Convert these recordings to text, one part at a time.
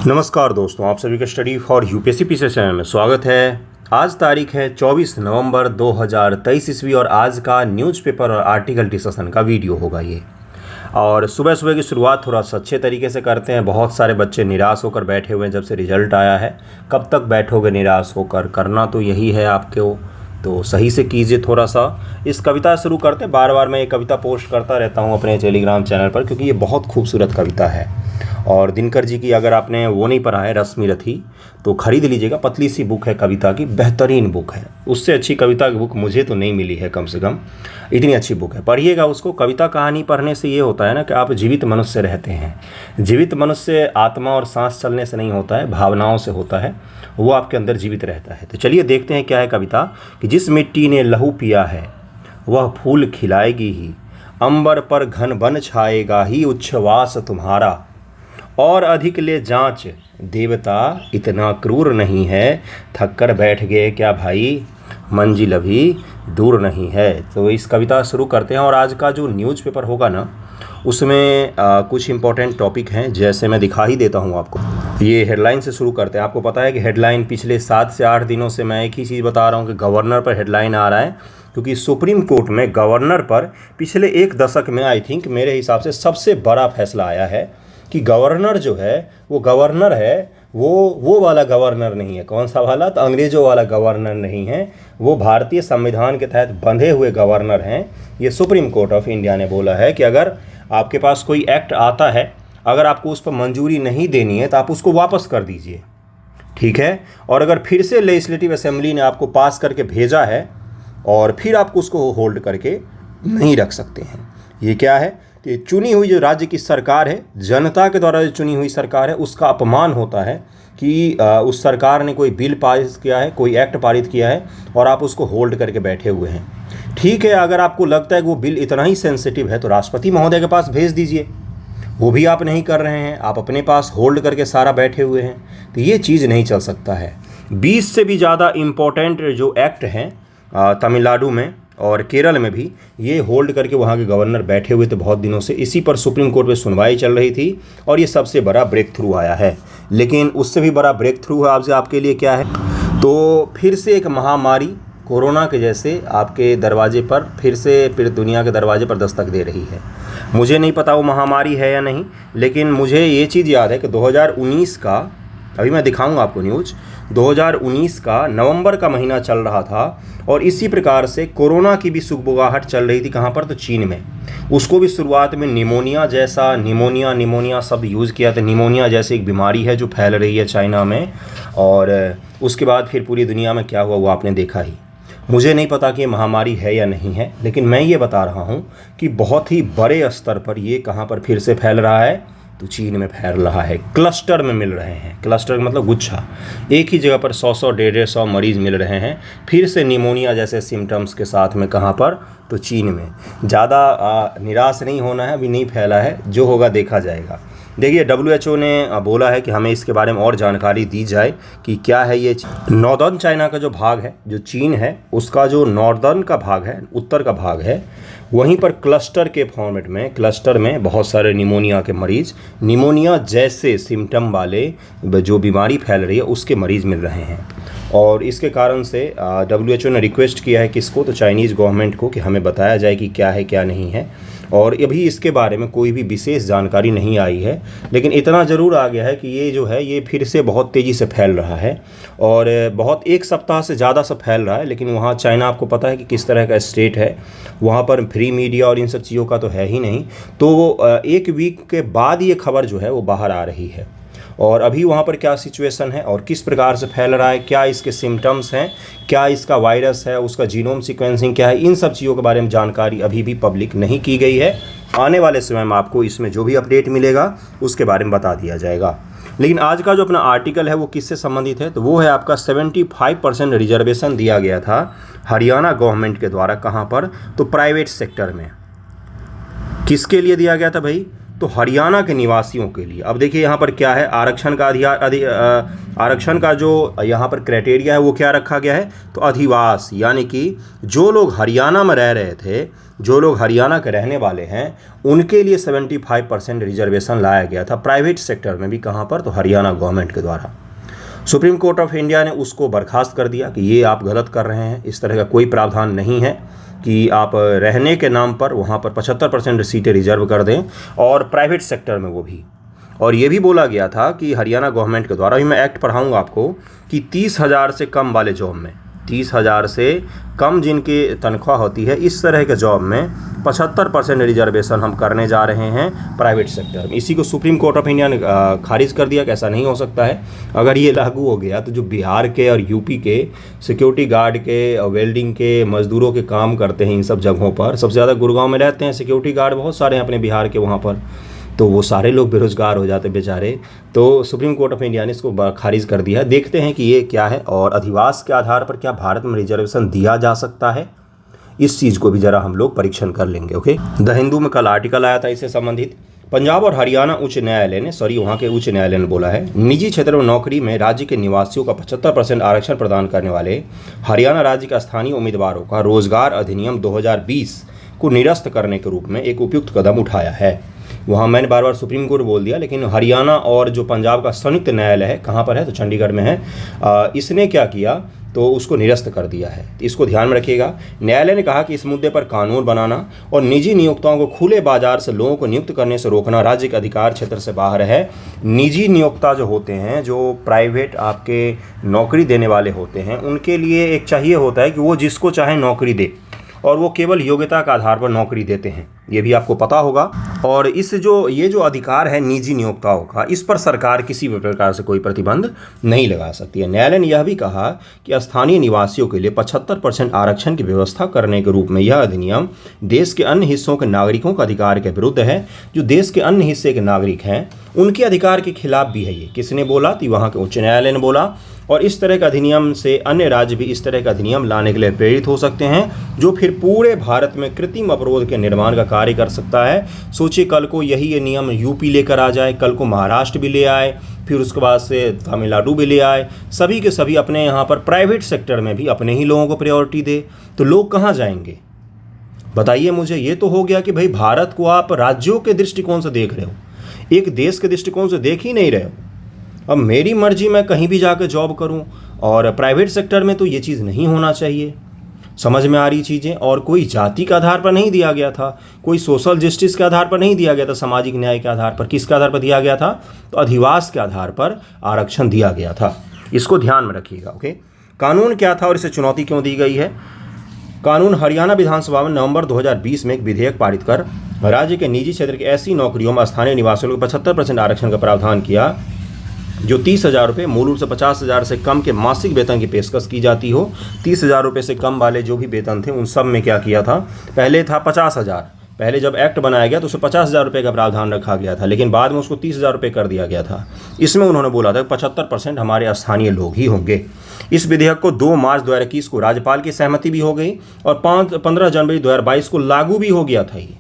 नमस्कार दोस्तों, आप सभी का study for UPSC PC channel में स्वागत है। आज तारीख है 24 नवंबर 2023 ईस्वी और आज का न्यूज़पेपर और आर्टिकल डिस्कशन का वीडियो होगा ये। और सुबह सुबह की शुरुआत थोड़ा सा अच्छे तरीके से करते हैं। बहुत सारे बच्चे निराश होकर बैठे हुए हैं जब से रिजल्ट आया है। कब तक बैठोगे निराश होकर? करना तो यही है आपको, तो सही से कीजिए। थोड़ा सा इस कविता शुरू करते हैं। बार बार मैं ये कविता पोस्ट करता रहता हूँ अपने टेलीग्राम चैनल पर, क्योंकि ये बहुत खूबसूरत कविता है। और दिनकर जी की अगर आपने वो नहीं पढ़ा है रश्मि रथी, तो ख़रीद लीजिएगा। पतली सी बुक है कविता की, बेहतरीन बुक है। उससे अच्छी कविता की बुक मुझे तो नहीं मिली है, कम से कम इतनी अच्छी बुक है। पढ़िएगा उसको। कविता कहानी पढ़ने से ये होता है ना कि आप जीवित मनुष्य रहते हैं। जीवित मनुष्य आत्मा और सांस चलने से नहीं होता है, भावनाओं से होता है। वो आपके अंदर जीवित रहता है। तो चलिए देखते हैं क्या है कविता। कि जिस मिट्टी ने लहू पिया है वह फूल खिलाएगी ही, अंबर पर घन बन छाएगा ही उच्छ्वास तुम्हारा। और अधिक ले जांच देवता इतना क्रूर नहीं है, थक कर बैठ गए क्या भाई, मंजिल अभी दूर नहीं है। तो इस कविता शुरू करते हैं। और आज का जो न्यूज़पेपर होगा ना, उसमें कुछ इंपॉर्टेंट टॉपिक हैं, जैसे मैं दिखा ही देता हूँ आपको। ये हेडलाइन से शुरू करते हैं। आपको पता है कि हेडलाइन पिछले 7 से 8 दिनों से मैं एक ही चीज़ बता रहा हूँ कि गवर्नर पर हेडलाइन आ रहा है, क्योंकि सुप्रीम कोर्ट में गवर्नर पर पिछले एक दशक में आई थिंक मेरे हिसाब से सबसे बड़ा फैसला आया है कि गवर्नर जो है वो गवर्नर है, वो वाला गवर्नर नहीं है। कौन सा वाला? तो अंग्रेज़ों वाला गवर्नर नहीं है, वो भारतीय संविधान के तहत बंधे हुए गवर्नर हैं। ये सुप्रीम कोर्ट ऑफ इंडिया ने बोला है कि अगर आपके पास कोई एक्ट आता है, अगर आपको उस पर मंजूरी नहीं देनी है तो आप उसको वापस कर दीजिए, ठीक है। और अगर फिर से लेजिस्लेटिव असेंबली ने आपको पास करके भेजा है और फिर आपको उसको होल्ड करके नहीं रख सकते हैं। ये क्या है? कि चुनी हुई जो राज्य की सरकार है, जनता के द्वारा जो चुनी हुई सरकार है, उसका अपमान होता है कि उस सरकार ने कोई बिल पास किया है, कोई एक्ट पारित किया है और आप उसको होल्ड करके बैठे हुए हैं। ठीक है, अगर आपको लगता है कि वो बिल इतना ही सेंसिटिव है तो राष्ट्रपति महोदय के पास भेज दीजिए। वो भी आप नहीं कर रहे हैं, आप अपने पास होल्ड करके सारा बैठे हुए हैं। तो ये चीज़ नहीं चल सकता है। 20 से भी ज़्यादा इम्पोर्टेंट जो एक्ट हैं तमिलनाडु में और केरल में भी, ये होल्ड करके वहाँ के गवर्नर बैठे हुए थे बहुत दिनों से। इसी पर सुप्रीम कोर्ट में सुनवाई चल रही थी और ये सबसे बड़ा ब्रेक थ्रू आया है। लेकिन उससे भी बड़ा ब्रेक थ्रू है आपके लिए क्या है? तो फिर से एक महामारी कोरोना के जैसे आपके दरवाजे पर फिर दुनिया के दरवाजे पर दस्तक दे रही है। मुझे नहीं पता वो महामारी है या नहीं, लेकिन मुझे ये चीज़ याद है कि 2019 का, अभी मैं दिखाऊंगा आपको न्यूज़, 2019 का नवंबर का महीना चल रहा था और इसी प्रकार से कोरोना की भी सुगबुगाहट चल रही थी। कहाँ पर? तो चीन में। उसको भी शुरुआत में निमोनिया शब्द यूज़ किया था। निमोनिया जैसे एक बीमारी है जो फैल रही है चाइना में, और उसके बाद फिर पूरी दुनिया में क्या हुआ वो आपने देखा ही। मुझे नहीं पता कि ये महामारी है या नहीं है, लेकिन मैं ये बता रहा हूँ कि बहुत ही बड़े स्तर पर ये कहाँ पर फिर से फैल रहा है, तो चीन में फैल रहा है। क्लस्टर में मिल रहे हैं। क्लस्टर मतलब गुच्छा, एक ही जगह पर 100 150 मरीज़ मिल रहे हैं फिर से निमोनिया जैसे सिम्टम्स के साथ में। कहाँ पर? तो चीन में। ज़्यादा निराश नहीं होना है, अभी नहीं फैला है, जो होगा देखा जाएगा। देखिए, WHO ने बोला है कि हमें इसके बारे में और जानकारी दी जाए कि क्या है ये। नॉर्दर्न चाइना का जो भाग है, जो चीन है, उसका जो नॉर्दर्न का भाग है, उत्तर का भाग है, वहीं पर क्लस्टर के फॉर्मेट में, क्लस्टर में बहुत सारे निमोनिया के मरीज़, निमोनिया जैसे सिम्टम वाले जो बीमारी फैल रही है उसके मरीज़ मिल रहे हैं। और इसके कारण से WHO ने रिक्वेस्ट किया है किसको? तो चाइनीज़ गवर्नमेंट को, कि हमें बताया जाए कि क्या है क्या नहीं है। और अभी इसके बारे में कोई भी विशेष जानकारी नहीं आई है, लेकिन इतना ज़रूर आ गया है कि ये जो है ये फिर से बहुत तेज़ी से फैल रहा है और बहुत एक सप्ताह से ज़्यादा से फैल रहा है। लेकिन वहाँ चाइना, आपको पता है कि किस तरह का स्टेट है, वहाँ पर फ्री मीडिया और इन सब चीज़ों का तो है ही नहीं। तो एक वीक के बाद ये खबर जो है वो बाहर आ रही है। और अभी वहाँ पर क्या सिचुएशन है और किस प्रकार से फैल रहा है, क्या इसके सिम्टम्स हैं, क्या इसका वायरस है, उसका जीनोम सीक्वेंसिंग क्या है, इन सब चीज़ों के बारे में जानकारी अभी भी पब्लिक नहीं की गई है। आने वाले समय में आपको इसमें जो भी अपडेट मिलेगा उसके बारे में बता दिया जाएगा। लेकिन आज का जो अपना आर्टिकल है वो किससे संबंधित है? तो वो है आपका 75% रिजर्वेशन दिया गया था हरियाणा गवर्नमेंट के द्वारा। कहाँ पर? तो प्राइवेट सेक्टर में। किसके लिए दिया गया था भाई? तो हरियाणा के निवासियों के लिए अब देखिए यहाँ पर क्या है, आरक्षण का आरक्षण का जो यहाँ पर क्राइटेरिया है वो क्या रखा गया है, तो अधिवास, यानी कि जो लोग हरियाणा में रह रहे थे, जो लोग हरियाणा के रहने वाले हैं, उनके लिए 75% रिजर्वेशन लाया गया था प्राइवेट सेक्टर में भी। कहाँ पर, तो हरियाणा गवर्नमेंट के द्वारा। सुप्रीम कोर्ट ऑफ इंडिया ने उसको बर्खास्त कर दिया कि ये आप गलत कर रहे हैं, इस तरह का कोई प्रावधान नहीं है कि आप रहने के नाम पर वहाँ पर 75% सीटें रिजर्व कर दें, और प्राइवेट सेक्टर में वो भी। और ये भी बोला गया था कि हरियाणा गवर्नमेंट के द्वारा, अभी मैं एक्ट पढ़ाऊँगा आपको, कि 30,000 से कम वाले जॉब में, 30,000 से कम जिनकी तनख्वाह होती है, इस तरह के जॉब में 75% रिजर्वेशन हम करने जा रहे हैं प्राइवेट सेक्टर में। इसी को सुप्रीम कोर्ट ऑफ इंडिया ने खारिज कर दिया कि ऐसा नहीं हो सकता है। अगर ये लागू हो गया तो जो बिहार के और यूपी के सिक्योरिटी गार्ड के, वेल्डिंग के मजदूरों के काम करते हैं इन सब जगहों पर, सबसे ज़्यादा गुड़गांव में रहते हैं सिक्योरिटी गार्ड, बहुत सारे हैं अपने बिहार के वहाँ पर, तो वो सारे लोग बेरोजगार हो जाते बेचारे। तो सुप्रीम कोर्ट ऑफ इंडिया ने इसको खारिज कर दिया है। देखते हैं कि ये क्या है, और अधिवास के आधार पर क्या भारत में रिजर्वेशन दिया जा सकता है, इस चीज़ को भी ज़रा हम लोग परीक्षण कर लेंगे। ओके, द हिंदू में कल आर्टिकल आया था इससे संबंधित। पंजाब और हरियाणा उच्च न्यायालय ने, वहाँ के उच्च न्यायालय ने बोला है, निजी क्षेत्र में नौकरी में राज्य के निवासियों का 75% आरक्षण प्रदान करने वाले हरियाणा राज्य के स्थानीय उम्मीदवारों का रोजगार अधिनियम 2020 को निरस्त करने के रूप में एक उपयुक्त कदम उठाया है। वहाँ मैंने बार बार सुप्रीम कोर्ट बोल दिया, लेकिन हरियाणा और जो पंजाब का संयुक्त न्यायालय है, कहाँ पर है, तो चंडीगढ़ में है, इसने क्या किया, तो उसको निरस्त कर दिया है। इसको ध्यान में रखिएगा। न्यायालय ने कहा कि इस मुद्दे पर कानून बनाना और निजी नियोक्ताओं को खुले बाजार से लोगों को नियुक्त करने से रोकना राज्य के अधिकार क्षेत्र से बाहर है। निजी नियोक्ता जो होते हैं, जो प्राइवेट आपके नौकरी देने वाले होते हैं, उनके लिए एक चाहिए होता है कि वो जिसको चाहे नौकरी दे, और वो केवल योग्यता के आधार पर नौकरी देते हैं, ये भी आपको पता होगा। और ये जो अधिकार है निजी नियोक्ताओं का, इस पर सरकार किसी भी प्रकार से कोई प्रतिबंध नहीं लगा सकती है। न्यायालय ने यह भी कहा कि स्थानीय निवासियों के लिए 75% आरक्षण की व्यवस्था करने के रूप में यह अधिनियम देश के अन्य हिस्सों के नागरिकों के अधिकार के विरुद्ध है। जो देश के अन्य हिस्से के नागरिक हैं, उनके अधिकार के खिलाफ भी है। ये किसने बोला, तो वहाँ के उच्च न्यायालय ने बोला। और इस तरह का अधिनियम से अन्य राज्य भी इस तरह का अधिनियम लाने के लिए प्रेरित हो सकते हैं, जो फिर पूरे भारत में कृत्रिम अवरोध के निर्माण का कार्य कर सकता है। सोचिए, कल को ये नियम यूपी लेकर आ जाए, कल को महाराष्ट्र भी ले आए, फिर उसके बाद से तमिलनाडु भी ले आए, सभी के सभी अपने यहाँ पर प्राइवेट सेक्टर में भी अपने ही लोगों को प्रायोरिटी दे, तो लोग कहाँ जाएंगे बताइए मुझे। ये तो हो गया कि भाई भारत को आप राज्यों के दृष्टिकोण से देख रहे हो, एक देश के दृष्टिकोण से देख ही नहीं रहे हो। अब मेरी मर्जी, मैं कहीं भी जाकर जॉब करूं, और प्राइवेट सेक्टर में तो ये चीज़ नहीं होना चाहिए। समझ में आ रही चीज़ें। और कोई जाति के आधार पर नहीं दिया गया था, कोई सोशल जस्टिस के आधार पर नहीं दिया गया था, सामाजिक न्याय के आधार पर। किसके आधार पर दिया गया था, तो अधिवास के आधार पर आरक्षण दिया गया था। इसको ध्यान में रखिएगा। ओके, कानून क्या था और इसे चुनौती क्यों दी गई है। कानून हरियाणा विधानसभा में नवंबर 2020 में एक विधेयक पारित कर राज्य के निजी क्षेत्र की ऐसी नौकरियों में स्थानीय निवासियों को 75% आरक्षण का प्रावधान किया, जो 30,000 रुपये, मूल रूप से 50,000 से कम के मासिक वेतन की पेशकश की जाती हो। 30,000 रुपये से कम वाले जो भी वेतन थे, उन सब में क्या किया था, पहले था 50,000। पहले जब एक्ट बनाया गया तो उसमें 50,000 रुपये का प्रावधान रखा गया था, लेकिन बाद में उसको 30,000 रुपये कर दिया गया था। इसमें उन्होंने बोला था कि 75% हमारे स्थानीय लोग ही होंगे। इस विधेयक को 2 मार्च 2021 को राज्यपाल की सहमति भी हो गई, और 15 जनवरी 2022 को लागू भी हो गया था ये।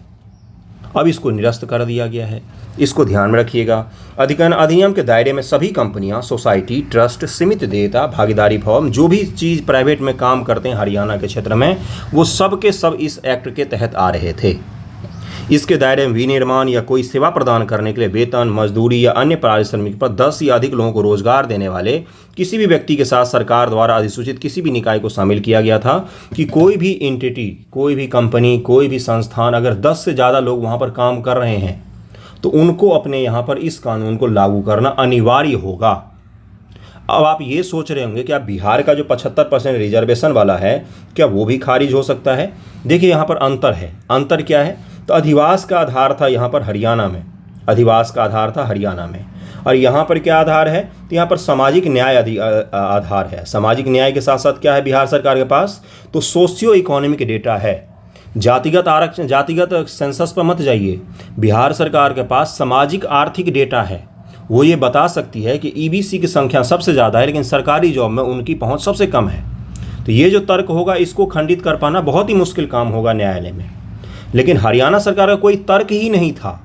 अब इसको निरस्त कर दिया गया है, इसको ध्यान में रखिएगा। अधिनियम के दायरे में सभी कंपनियां, सोसाइटी, ट्रस्ट, सीमित देयता, भागीदारी फर्म, जो भी चीज़ प्राइवेट में काम करते हैं हरियाणा के क्षेत्र में, वो सब के सब इस एक्ट के तहत आ रहे थे। इसके दायरे में विनिर्माण या कोई सेवा प्रदान करने के लिए वेतन, मजदूरी या अन्य पारिश्रमिक पर 10 या अधिक लोगों को रोजगार देने वाले किसी भी व्यक्ति के साथ सरकार द्वारा अधिसूचित किसी भी निकाय को शामिल किया गया था। कि कोई भी एंटिटी, कोई भी कंपनी, कोई भी संस्थान, अगर 10 से ज़्यादा लोग वहाँ पर काम कर रहे हैं, तो उनको अपने यहाँ पर इस कानून को लागू करना अनिवार्य होगा। अब आप ये सोच रहे होंगे कि आप बिहार का जो 75% रिजर्वेशन वाला है, क्या वो भी खारिज हो सकता है। देखिए, यहाँ पर अंतर है। अंतर क्या है, तो अधिवास का आधार था यहाँ पर हरियाणा में, अधिवास का आधार था हरियाणा में, और यहाँ पर क्या आधार है, तो यहाँ पर सामाजिक न्याय आधार है। सामाजिक न्याय के साथ साथ क्या है बिहार सरकार के पास, तो सोशियो इकोनॉमिक डेटा है। जातिगत आरक्षण, जातिगत सेंसस पर मत जाइए। बिहार सरकार के पास सामाजिक आर्थिक डेटा है। वो ये बता सकती है कि ईबीसी की संख्या सबसे ज़्यादा है, लेकिन सरकारी जॉब में उनकी पहुंच सबसे कम है। तो ये जो तर्क होगा, इसको खंडित कर पाना बहुत ही मुश्किल काम होगा न्यायालय में। लेकिन हरियाणा सरकार का कोई तर्क ही नहीं था,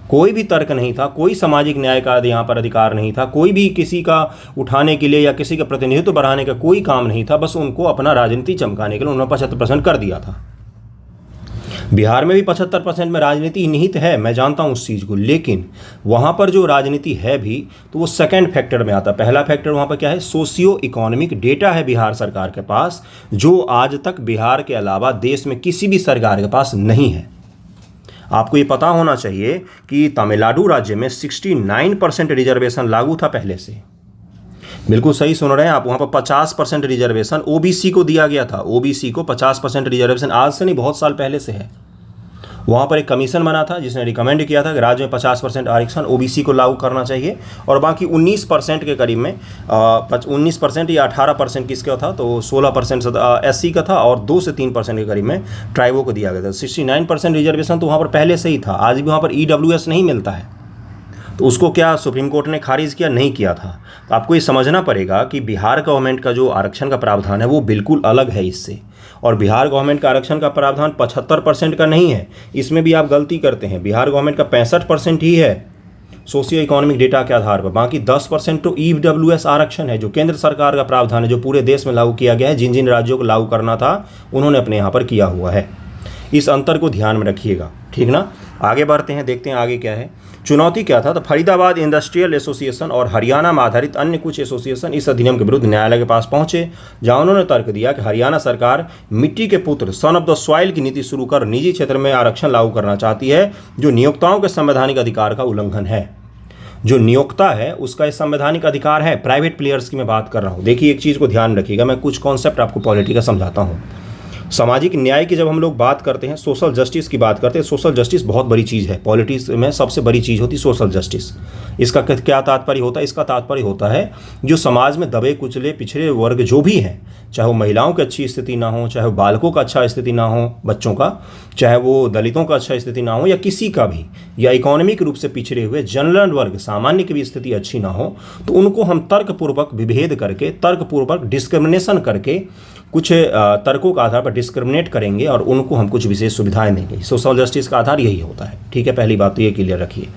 कोई भी तर्क नहीं था, कोई सामाजिक न्याय का यहाँ पर अधिकार नहीं था, कोई भी किसी का उठाने के लिए या किसी का प्रतिनिधित्व बढ़ाने का कोई काम नहीं था, बस उनको अपना राजनीति चमकाने के लिए उन्होंने 75% कर दिया था। बिहार में भी 75% में राजनीति निहित है, मैं जानता हूँ उस चीज़ को, लेकिन वहाँ पर जो राजनीति है भी तो वो सेकंड फैक्टर में आता है। पहला फैक्टर वहाँ पर क्या है, सोशियो इकोनॉमिक डेटा है बिहार सरकार के पास, जो आज तक बिहार के अलावा देश में किसी भी सरकार के पास नहीं है। आपको ये पता होना चाहिए कि तमिलनाडु राज्य में 69% रिजर्वेशन लागू था पहले से। बिल्कुल सही सुन रहे हैं आप, वहाँ पर 50% रिजर्वेशन ओबीसी को दिया गया था। ओबीसी को 50% रिजर्वेशन आज से नहीं, बहुत साल पहले से है। वहाँ पर एक कमीशन बना था जिसने रिकमेंड किया था कि राज्य में 50% आरक्षण ओबीसी को लागू करना चाहिए, और बाकी 19% के करीब में 19% या 18% किसका था, तो 16% एससी का था और 2 से 3% के करीब में ट्राइबों को दिया गया था। 69% रिजर्वेशन तो वहाँ पर पहले से ही था। आज भी वहाँ पर ईडब्ल्यूएस नहीं मिलता है, तो उसको क्या सुप्रीम कोर्ट ने खारिज किया? नहीं किया था। तो आपको ये समझना पड़ेगा कि बिहार गवर्नमेंट का जो आरक्षण का प्रावधान है वो बिल्कुल अलग है इससे, और बिहार गवर्नमेंट का आरक्षण का प्रावधान 75% का नहीं है। इसमें भी आप गलती करते हैं। बिहार गवर्नमेंट का 65% ही है सोशियो इकोनॉमिक डेटा के आधार पर, बाकी 10% तो ईडब्ल्यूएस आरक्षण है जो केंद्र सरकार का प्रावधान है, जो पूरे देश में लागू किया गया है। जिन जिन राज्यों को लागू करना था उन्होंने अपने यहाँ पर किया हुआ है। इस अंतर को ध्यान में रखिएगा, ठीक ना। आगे बढ़ते हैं, देखते हैं आगे क्या है। चुनौती क्या था, तो फरीदाबाद इंडस्ट्रियल एसोसिएशन और हरियाणा में आधारित अन्य कुछ एसोसिएशन इस अधिनियम के विरुद्ध न्यायालय के पास पहुंचे, जहां उन्होंने तर्क दिया कि हरियाणा सरकार मिट्टी के पुत्र सन ऑफ द सॉइल की नीति शुरू कर निजी क्षेत्र में आरक्षण लागू करना चाहती है, जो नियोक्ताओं के संवैधानिक अधिकार का उल्लंघन है। जो नियोक्ता है उसका ये संवैधानिक अधिकार है। प्राइवेट प्लेयर्स की मैं बात कर रहा हूँ। देखिए एक चीज़ को ध्यान रखिएगा, मैं कुछ कॉन्सेप्ट आपको पॉलिटी का समझाता हूँ। सामाजिक न्याय की जब हम लोग बात करते हैं, सोशल जस्टिस की बात करते हैं, सोशल जस्टिस बहुत बड़ी चीज़ है। पॉलिटिक्स में सबसे बड़ी चीज़ होती है सोशल जस्टिस। इसका क्या तात्पर्य होता है? इसका तात्पर्य होता है जो समाज में दबे कुचले पिछड़े वर्ग जो भी हैं, चाहे वो महिलाओं की अच्छी स्थिति ना हो, चाहे वो बालकों का अच्छा स्थिति ना हो, बच्चों का, चाहे वो दलितों का अच्छा स्थिति ना हो, या किसी का भी, या इकोनॉमिक रूप से पिछड़े हुए जनरल वर्ग सामान्य की भी स्थिति अच्छी ना हो, तो उनको हम तर्कपूर्वक विभेद करके, तर्कपूर्वक डिस्क्रिमिनेशन करके, कुछ तर्कों का आधार पर डिस्क्रिमिनेट करेंगे और उनको हम कुछ विशेष सुविधाएं देंगे। सोशल जस्टिस का आधार यही होता है, ठीक है। पहली बात तो ये क्लियर रखिए।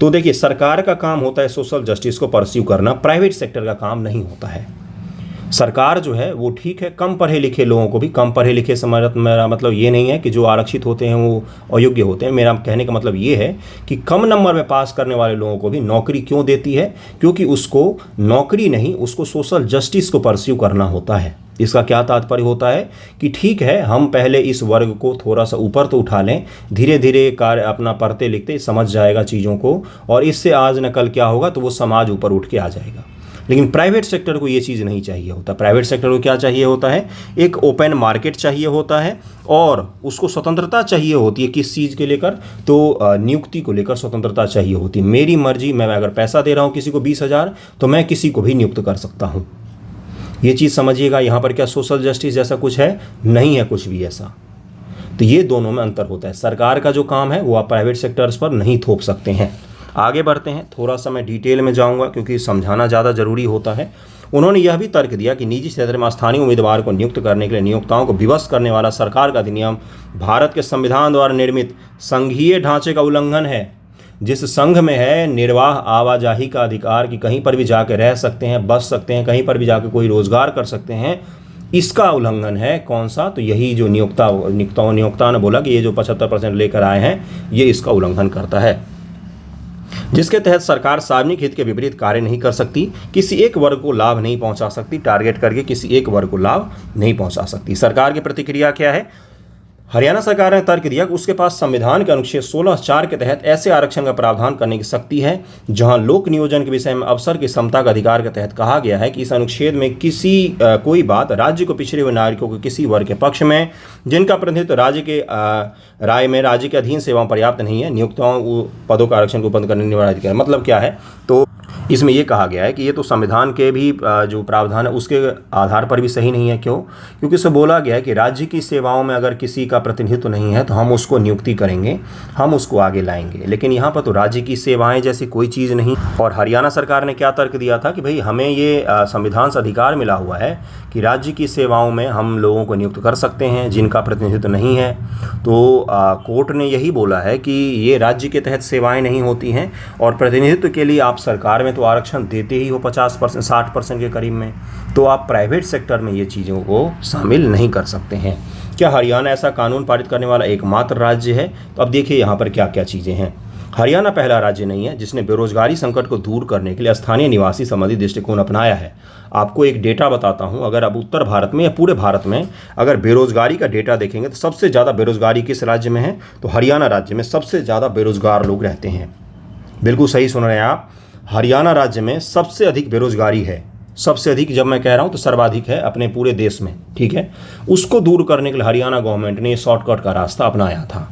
तो देखिए, सरकार का काम होता है सोशल जस्टिस को परस्यू करना, प्राइवेट सेक्टर का काम नहीं होता है। सरकार जो है वो ठीक है, कम पढ़े लिखे लोगों को भी, कम पढ़े लिखे से मेरा मतलब ये नहीं है कि जो आरक्षित होते हैं वो अयोग्य होते हैं। मेरा कहने का मतलब ये है कि कम नंबर में पास करने वाले लोगों को भी नौकरी क्यों देती है? क्योंकि उसको नौकरी नहीं, उसको सोशल जस्टिस को परस्यू करना होता है। इसका क्या तात्पर्य होता है कि ठीक है, हम पहले इस वर्ग को थोड़ा सा ऊपर तो उठा लें, धीरे धीरे कार्य अपना पढ़ते लिखते समझ जाएगा चीज़ों को, और इससे आज न कल क्या होगा तो वो समाज ऊपर उठ के आ जाएगा। लेकिन प्राइवेट सेक्टर को ये चीज़ नहीं चाहिए होता। प्राइवेट सेक्टर को क्या चाहिए होता है? एक ओपन मार्केट चाहिए होता है, और उसको स्वतंत्रता चाहिए होती है। किस चीज़ के लेकर? तो नियुक्ति को लेकर स्वतंत्रता चाहिए होती है। मेरी मर्जी, मैं अगर पैसा दे रहा हूँ किसी को 20,000, तो मैं किसी को भी नियुक्त कर सकता हूँ। ये चीज़ समझिएगा। यहाँ पर क्या सोशल जस्टिस जैसा कुछ है? नहीं है कुछ भी ऐसा। तो ये दोनों में अंतर होता है। सरकार का जो काम है वो आप प्राइवेट सेक्टर्स पर नहीं थोप सकते हैं। आगे बढ़ते हैं, थोड़ा सा मैं डिटेल में जाऊंगा क्योंकि समझाना ज़्यादा ज़रूरी होता है। उन्होंने यह भी तर्क दिया कि निजी क्षेत्र में स्थानीय उम्मीदवार को नियुक्त करने के लिए नियोक्ताओं को विवश करने वाला सरकार का अधिनियम भारत के संविधान द्वारा निर्मित संघीय ढांचे का उल्लंघन है। जिस संघ में है निर्वाह आवाजाही का अधिकार, कि कहीं पर भी जाकर रह सकते हैं, बस सकते हैं, कहीं पर भी जाकर कोई रोजगार कर सकते हैं, इसका उल्लंघन है। कौन सा? तो यही जो नियोक्ता ने बोला कि ये जो 75% लेकर आए हैं, ये इसका उल्लंघन करता है, जिसके तहत सरकार सार्वजनिक हित के विपरीत कार्य नहीं कर सकती, किसी एक वर्ग को लाभ नहीं पहुंचा सकती, टारगेट करके किसी एक वर्ग को लाभ नहीं पहुंचा सकती। सरकार की प्रतिक्रिया क्या है? हरियाणा सरकार ने तर्क दिया कि उसके पास संविधान के अनुच्छेद 16(4) के तहत ऐसे आरक्षण का प्रावधान करने की शक्ति है जहां लोक नियोजन के विषय में अवसर की समता का अधिकार के तहत कहा गया है कि इस अनुच्छेद में कोई बात राज्य को पिछड़े हुए नागरिकों के किसी वर्ग के पक्ष में, जिनका प्रतिनिधित्व राज्य के राय में राज्य के अधीन सेवाओं पर्याप्त नहीं है, नियुक्ताओं पदों का आरक्षण को बंद करने निवार्य अधिकार। मतलब क्या है? तो इसमें ये कहा गया है कि ये तो संविधान के भी जो प्रावधान है उसके आधार पर भी सही नहीं है। क्यों? क्योंकि इसमें बोला गया है कि राज्य की सेवाओं में अगर किसी का प्रतिनिधित्व नहीं है तो हम उसको नियुक्ति करेंगे, हम उसको आगे लाएंगे। लेकिन यहाँ पर तो राज्य की सेवाएं जैसी कोई चीज़ नहीं। और हरियाणा सरकार ने क्या तर्क दिया था कि भाई हमें ये संविधान से अधिकार मिला हुआ है कि राज्य की सेवाओं में हम लोगों को नियुक्त कर सकते हैं जिनका प्रतिनिधित्व नहीं है। तो कोर्ट ने यही बोला है कि ये राज्य के तहत सेवाएं नहीं होती हैं और प्रतिनिधित्व के लिए आप सरकार में तो आरक्षण देते ही हो 50%, 60% के करीब में, तो आप प्राइवेट सेक्टर में ये चीज़ों को शामिल नहीं कर सकते हैं। क्या हरियाणा ऐसा कानून पारित करने वाला एकमात्र राज्य है? तो अब देखिए यहाँ पर क्या क्या चीज़ें हैं। हरियाणा पहला राज्य नहीं है जिसने बेरोजगारी संकट को दूर करने के लिए स्थानीय निवासी संबंधी दृष्टिकोण अपनाया है। आपको एक डेटा बताता हूं, अगर अब उत्तर भारत में या पूरे भारत में अगर बेरोजगारी का डेटा देखेंगे तो सबसे ज़्यादा बेरोजगारी किस राज्य में है? तो हरियाणा राज्य में सबसे ज़्यादा बेरोजगार लोग रहते हैं। बिल्कुल सही सुन रहे हैं आप, हरियाणा राज्य में सबसे अधिक बेरोजगारी है। सबसे अधिक जब मैं कह रहा हूं तो सर्वाधिक है अपने पूरे देश में, ठीक है। उसको दूर करने के लिए हरियाणा गवर्नमेंट ने शॉर्टकट का रास्ता अपनाया था।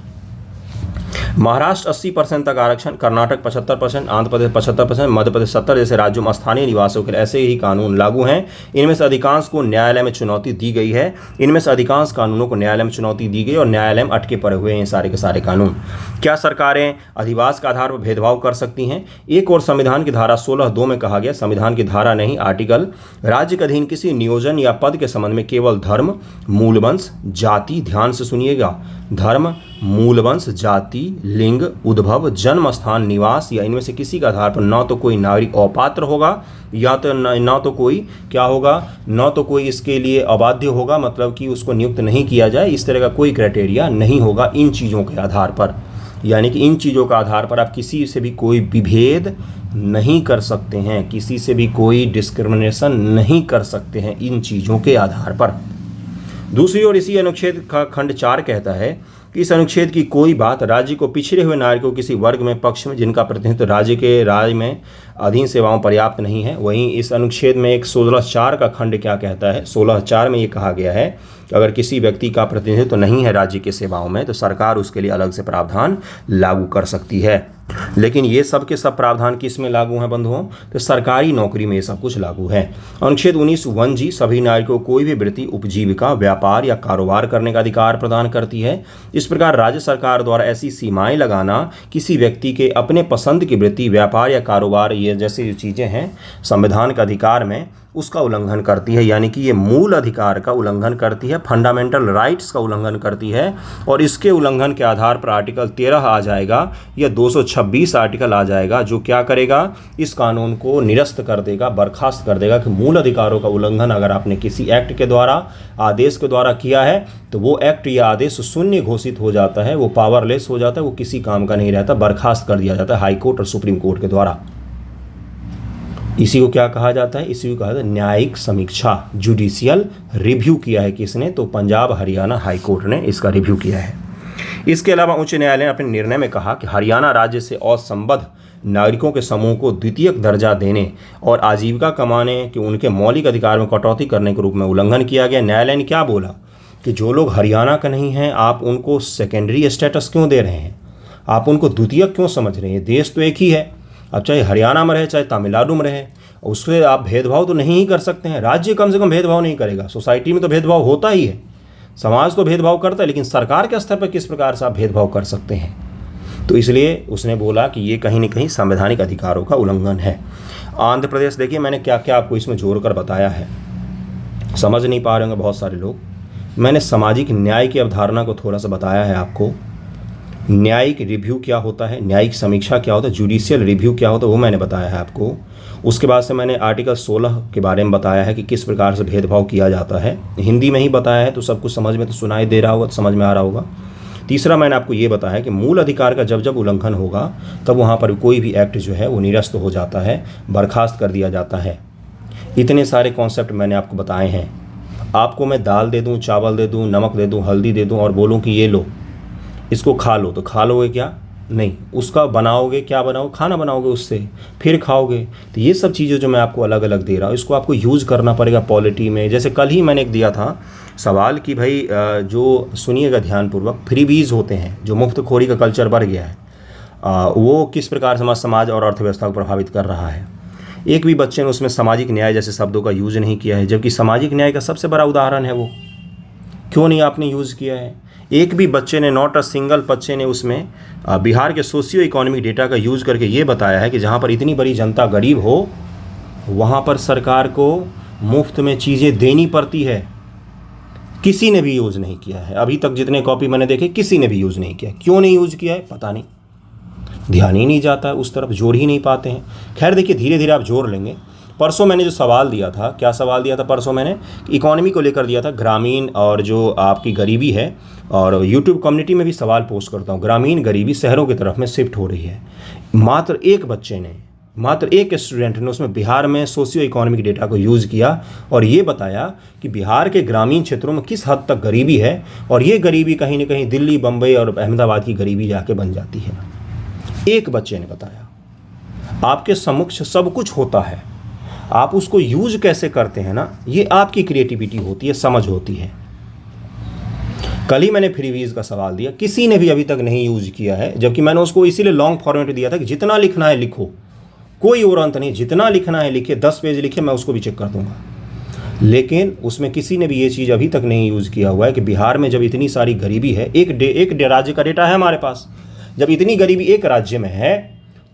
महाराष्ट्र 80% तक आरक्षण, कर्नाटक 75%, आंध्र प्रदेश 75%, मध्य प्रदेश 70% जैसे राज्यों में स्थानीय निवासियों के लिए ऐसे ही कानून लागू हैं। इनमें से अधिकांश को न्यायालय में चुनौती दी गई है। इनमें से अधिकांश कानूनों को न्यायालय में चुनौती दी गई और न्यायालय में अटके पड़े हुए हैं सारे के सारे कानून। क्या सरकारें अधिवास के आधार पर भेदभाव कर सकती हैं? एक और संविधान की धारा 16(2) में कहा गया, संविधान की धारा नहीं आर्टिकल, राज्य के अधीन किसी नियोजन या पद के संबंध में केवल धर्म, मूलवंश, जाति, ध्यान से सुनिएगा, धर्म, मूलवंश, जाति, लिंग, उद्भव, जन्म स्थान, निवास या इनमें से किसी के आधार पर न तो कोई नागरिक अपात्र होगा या तो न तो कोई क्या होगा, न तो कोई इसके लिए अबाध्य होगा, मतलब कि उसको नियुक्त नहीं किया जाए। इस तरह का कोई क्राइटेरिया नहीं होगा इन चीज़ों के आधार पर। यानी कि इन चीज़ों के आधार पर आप किसी से भी कोई विभेद नहीं कर सकते हैं, किसी से भी कोई डिस्क्रिमिनेशन नहीं कर सकते हैं इन चीज़ों के आधार पर। दूसरी ओर इसी अनुच्छेद का खंड 4 कहता है कि इस अनुच्छेद की कोई बात राज्य को पिछड़े हुए नागरिकों किसी वर्ग में पक्ष में जिनका प्रतिनिधित्व राज्य के राज में अधीन सेवाओं पर्याप्त नहीं है। वहीं इस अनुच्छेद में एक 16(4) का खंड क्या कहता है? 16(4) में ये कहा गया है कि अगर किसी व्यक्ति का प्रतिनिधित्व नहीं है राज्य की सेवाओं में तो सरकार उसके लिए अलग से प्रावधान लागू कर सकती है। लेकिन ये सब के सब प्रावधान किस में लागू हैं बंधुओं? तो सरकारी नौकरी में ये सब कुछ लागू है। अनुच्छेद 19(1)(g) सभी नागरिकों को कोई भी वृत्ति, उपजीविका, व्यापार या कारोबार करने का अधिकार प्रदान करती है। इस प्रकार राज्य सरकार द्वारा ऐसी सीमाएं लगाना किसी व्यक्ति के अपने पसंद की वृत्ति, व्यापार या कारोबार ये जैसी चीज़ें हैं संविधान के अधिकार में उसका उल्लंघन करती है। यानी कि ये मूल अधिकार का उल्लंघन करती है, फंडामेंटल राइट्स का उल्लंघन करती है। और इसके उल्लंघन के आधार पर आर्टिकल 13 आ जाएगा या 226 आर्टिकल आ जाएगा जो क्या करेगा, इस कानून को निरस्त कर देगा, बर्खास्त कर देगा कि मूल अधिकारों का उल्लंघन अगर आपने किसी एक्ट के द्वारा, आदेश के द्वारा किया है तो वो एक्ट या आदेश शून्य घोषित हो जाता है, वो पावरलेस हो जाता है, वो किसी काम का नहीं रहता, बर्खास्त कर दिया जाता है हाई कोर्ट और सुप्रीम कोर्ट के द्वारा। इसी को क्या कहा जाता है? इसी को कहा जाता है न्यायिक समीक्षा। जुडिशियल रिव्यू किया है किसने? तो पंजाब हरियाणा हाई कोर्ट ने इसका रिव्यू किया है। इसके अलावा उच्च न्यायालय ने अपने निर्णय में कहा कि हरियाणा राज्य से असंबद्ध नागरिकों के समूह को द्वितीयक दर्जा देने और आजीविका कमाने के उनके मौलिक अधिकार में कटौती करने के रूप में उल्लंघन किया गया। न्यायालय ने क्या बोला कि जो लोग हरियाणा का नहीं हैं आप उनको सेकेंडरी स्टेटस क्यों दे रहे हैं, आप उनको द्वितीयक क्यों समझ रहे हैं? देश तो एक ही है, अब चाहे हरियाणा में रहे चाहे तमिलनाडु में रहे, उससे आप भेदभाव तो नहीं ही कर सकते हैं। राज्य कम से कम भेदभाव नहीं करेगा, सोसाइटी में तो भेदभाव होता ही है, समाज तो भेदभाव करता है, लेकिन सरकार के स्तर पर किस प्रकार से आप भेदभाव कर सकते हैं? तो इसलिए उसने बोला कि ये कहीं न कहीं संवैधानिक अधिकारों का उल्लंघन है। आंध्र प्रदेश देखिए मैंने क्या क्या आपको इसमें जोड़ कर बताया है, समझ नहीं पा रहे होंगे बहुत सारे लोग। मैंने सामाजिक न्याय की अवधारणा को थोड़ा सा बताया है आपको, न्यायिक रिव्यू क्या होता है, न्यायिक समीक्षा क्या होता है, जुडिशियल रिव्यू क्या होता है वो मैंने बताया है आपको। उसके बाद से मैंने आर्टिकल 16 के बारे में बताया है कि किस प्रकार से भेदभाव किया जाता है, हिंदी में ही बताया है तो सब कुछ समझ में तो सुनाई दे रहा होगा, तो समझ में आ रहा होगा। तीसरा मैंने आपको ये बताया है कि मूल अधिकार का जब जब उल्लंघन होगा तब वहाँ पर कोई भी एक्ट जो है वो निरस्त हो जाता है, बर्खास्त कर दिया जाता है। इतने सारे कॉन्सेप्ट मैंने आपको बताए हैं। आपको मैं दाल दे दूँ, चावल दे दूँ, नमक दे दूँ, हल्दी दे दूँ और बोलूँ कि ये लो, इसको खा लो, तो खा लोगे क्या? नहीं। उसका बनाओगे, क्या बनाओगे? खाना बनाओगे उससे, फिर खाओगे। तो ये सब चीज़ें जो मैं आपको अलग अलग दे रहा हूँ इसको आपको यूज़ करना पड़ेगा पॉलिटी में। जैसे कल ही मैंने एक दिया था सवाल कि भाई जो सुनिएगा ध्यानपूर्वक, फ्रीबीज होते हैं, जो मुफ्तखोरी का कल्चर बढ़ गया है, वो किस प्रकार समाज और अर्थव्यवस्था को प्रभावित कर रहा है। एक भी बच्चे ने उसमें सामाजिक न्याय जैसे शब्दों का यूज नहीं किया है, जबकि सामाजिक न्याय का सबसे बड़ा उदाहरण है वो। क्यों नहीं आपने यूज़ किया है? एक भी बच्चे ने, नॉट अ सिंगल बच्चे ने उसमें बिहार के सोशियो इकोनॉमिक डेटा का यूज़ करके ये बताया है कि जहाँ पर इतनी बड़ी जनता गरीब हो वहाँ पर सरकार को मुफ्त में चीज़ें देनी पड़ती है। किसी ने भी यूज़ नहीं किया है अभी तक, जितने कॉपी मैंने देखे किसी ने भी यूज़ नहीं किया। क्यों नहीं यूज़ किया है पता नहीं, ध्यान ही नहीं जाता है उस तरफ, जोड़ ही नहीं पाते हैं। खैर देखिए, धीरे धीरे आप जोड़ लेंगे। परसों मैंने जो सवाल दिया था, क्या सवाल दिया था परसों मैंने? इकोनॉमी को लेकर दिया था, ग्रामीण और जो आपकी गरीबी है। और यूट्यूब कम्युनिटी में भी सवाल पोस्ट करता हूँ, ग्रामीण गरीबी शहरों की तरफ में शिफ्ट हो रही है। मात्र एक बच्चे ने, मात्र एक स्टूडेंट ने उसमें बिहार में सोशियो इकोनॉमिक डेटा को यूज़ किया और ये बताया कि बिहार के ग्रामीण क्षेत्रों में किस हद तक गरीबी है, और ये गरीबी कहीं ना कहीं दिल्ली, बम्बई और अहमदाबाद की गरीबी जाके बन जाती है। एक बच्चे ने बताया। आपके समक्ष सब कुछ होता है, आप उसको यूज कैसे करते हैं ना, ये आपकी क्रिएटिविटी होती है, समझ होती है। कल ही मैंने फ्रीवीज का सवाल दिया, किसी ने भी अभी तक नहीं यूज किया है, जबकि मैंने उसको इसीलिए लॉन्ग फॉर्मेट दिया था कि जितना लिखना है लिखो, कोई और अंत नहीं, जितना लिखना है लिखे, 10 पेज लिखे, मैं उसको भी चेक कर दूंगा। लेकिन उसमें किसी ने भी ये चीज़ अभी तक नहीं यूज़ किया हुआ है कि बिहार में जब इतनी सारी गरीबी है, एक राज्य का डेटा है हमारे पास, जब इतनी गरीबी एक राज्य में है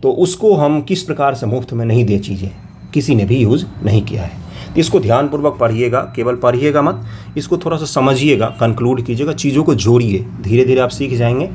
तो उसको हम किस प्रकार से मुफ्त में नहीं दे चीज़ें, किसी ने भी यूज़ नहीं किया है। तो इसको ध्यानपूर्वक पढ़िएगा, केवल पढ़िएगा मत, इसको थोड़ा सा समझिएगा, कंक्लूड कीजिएगा, चीज़ों को जोड़िए, धीरे धीरे आप सीख जाएंगे।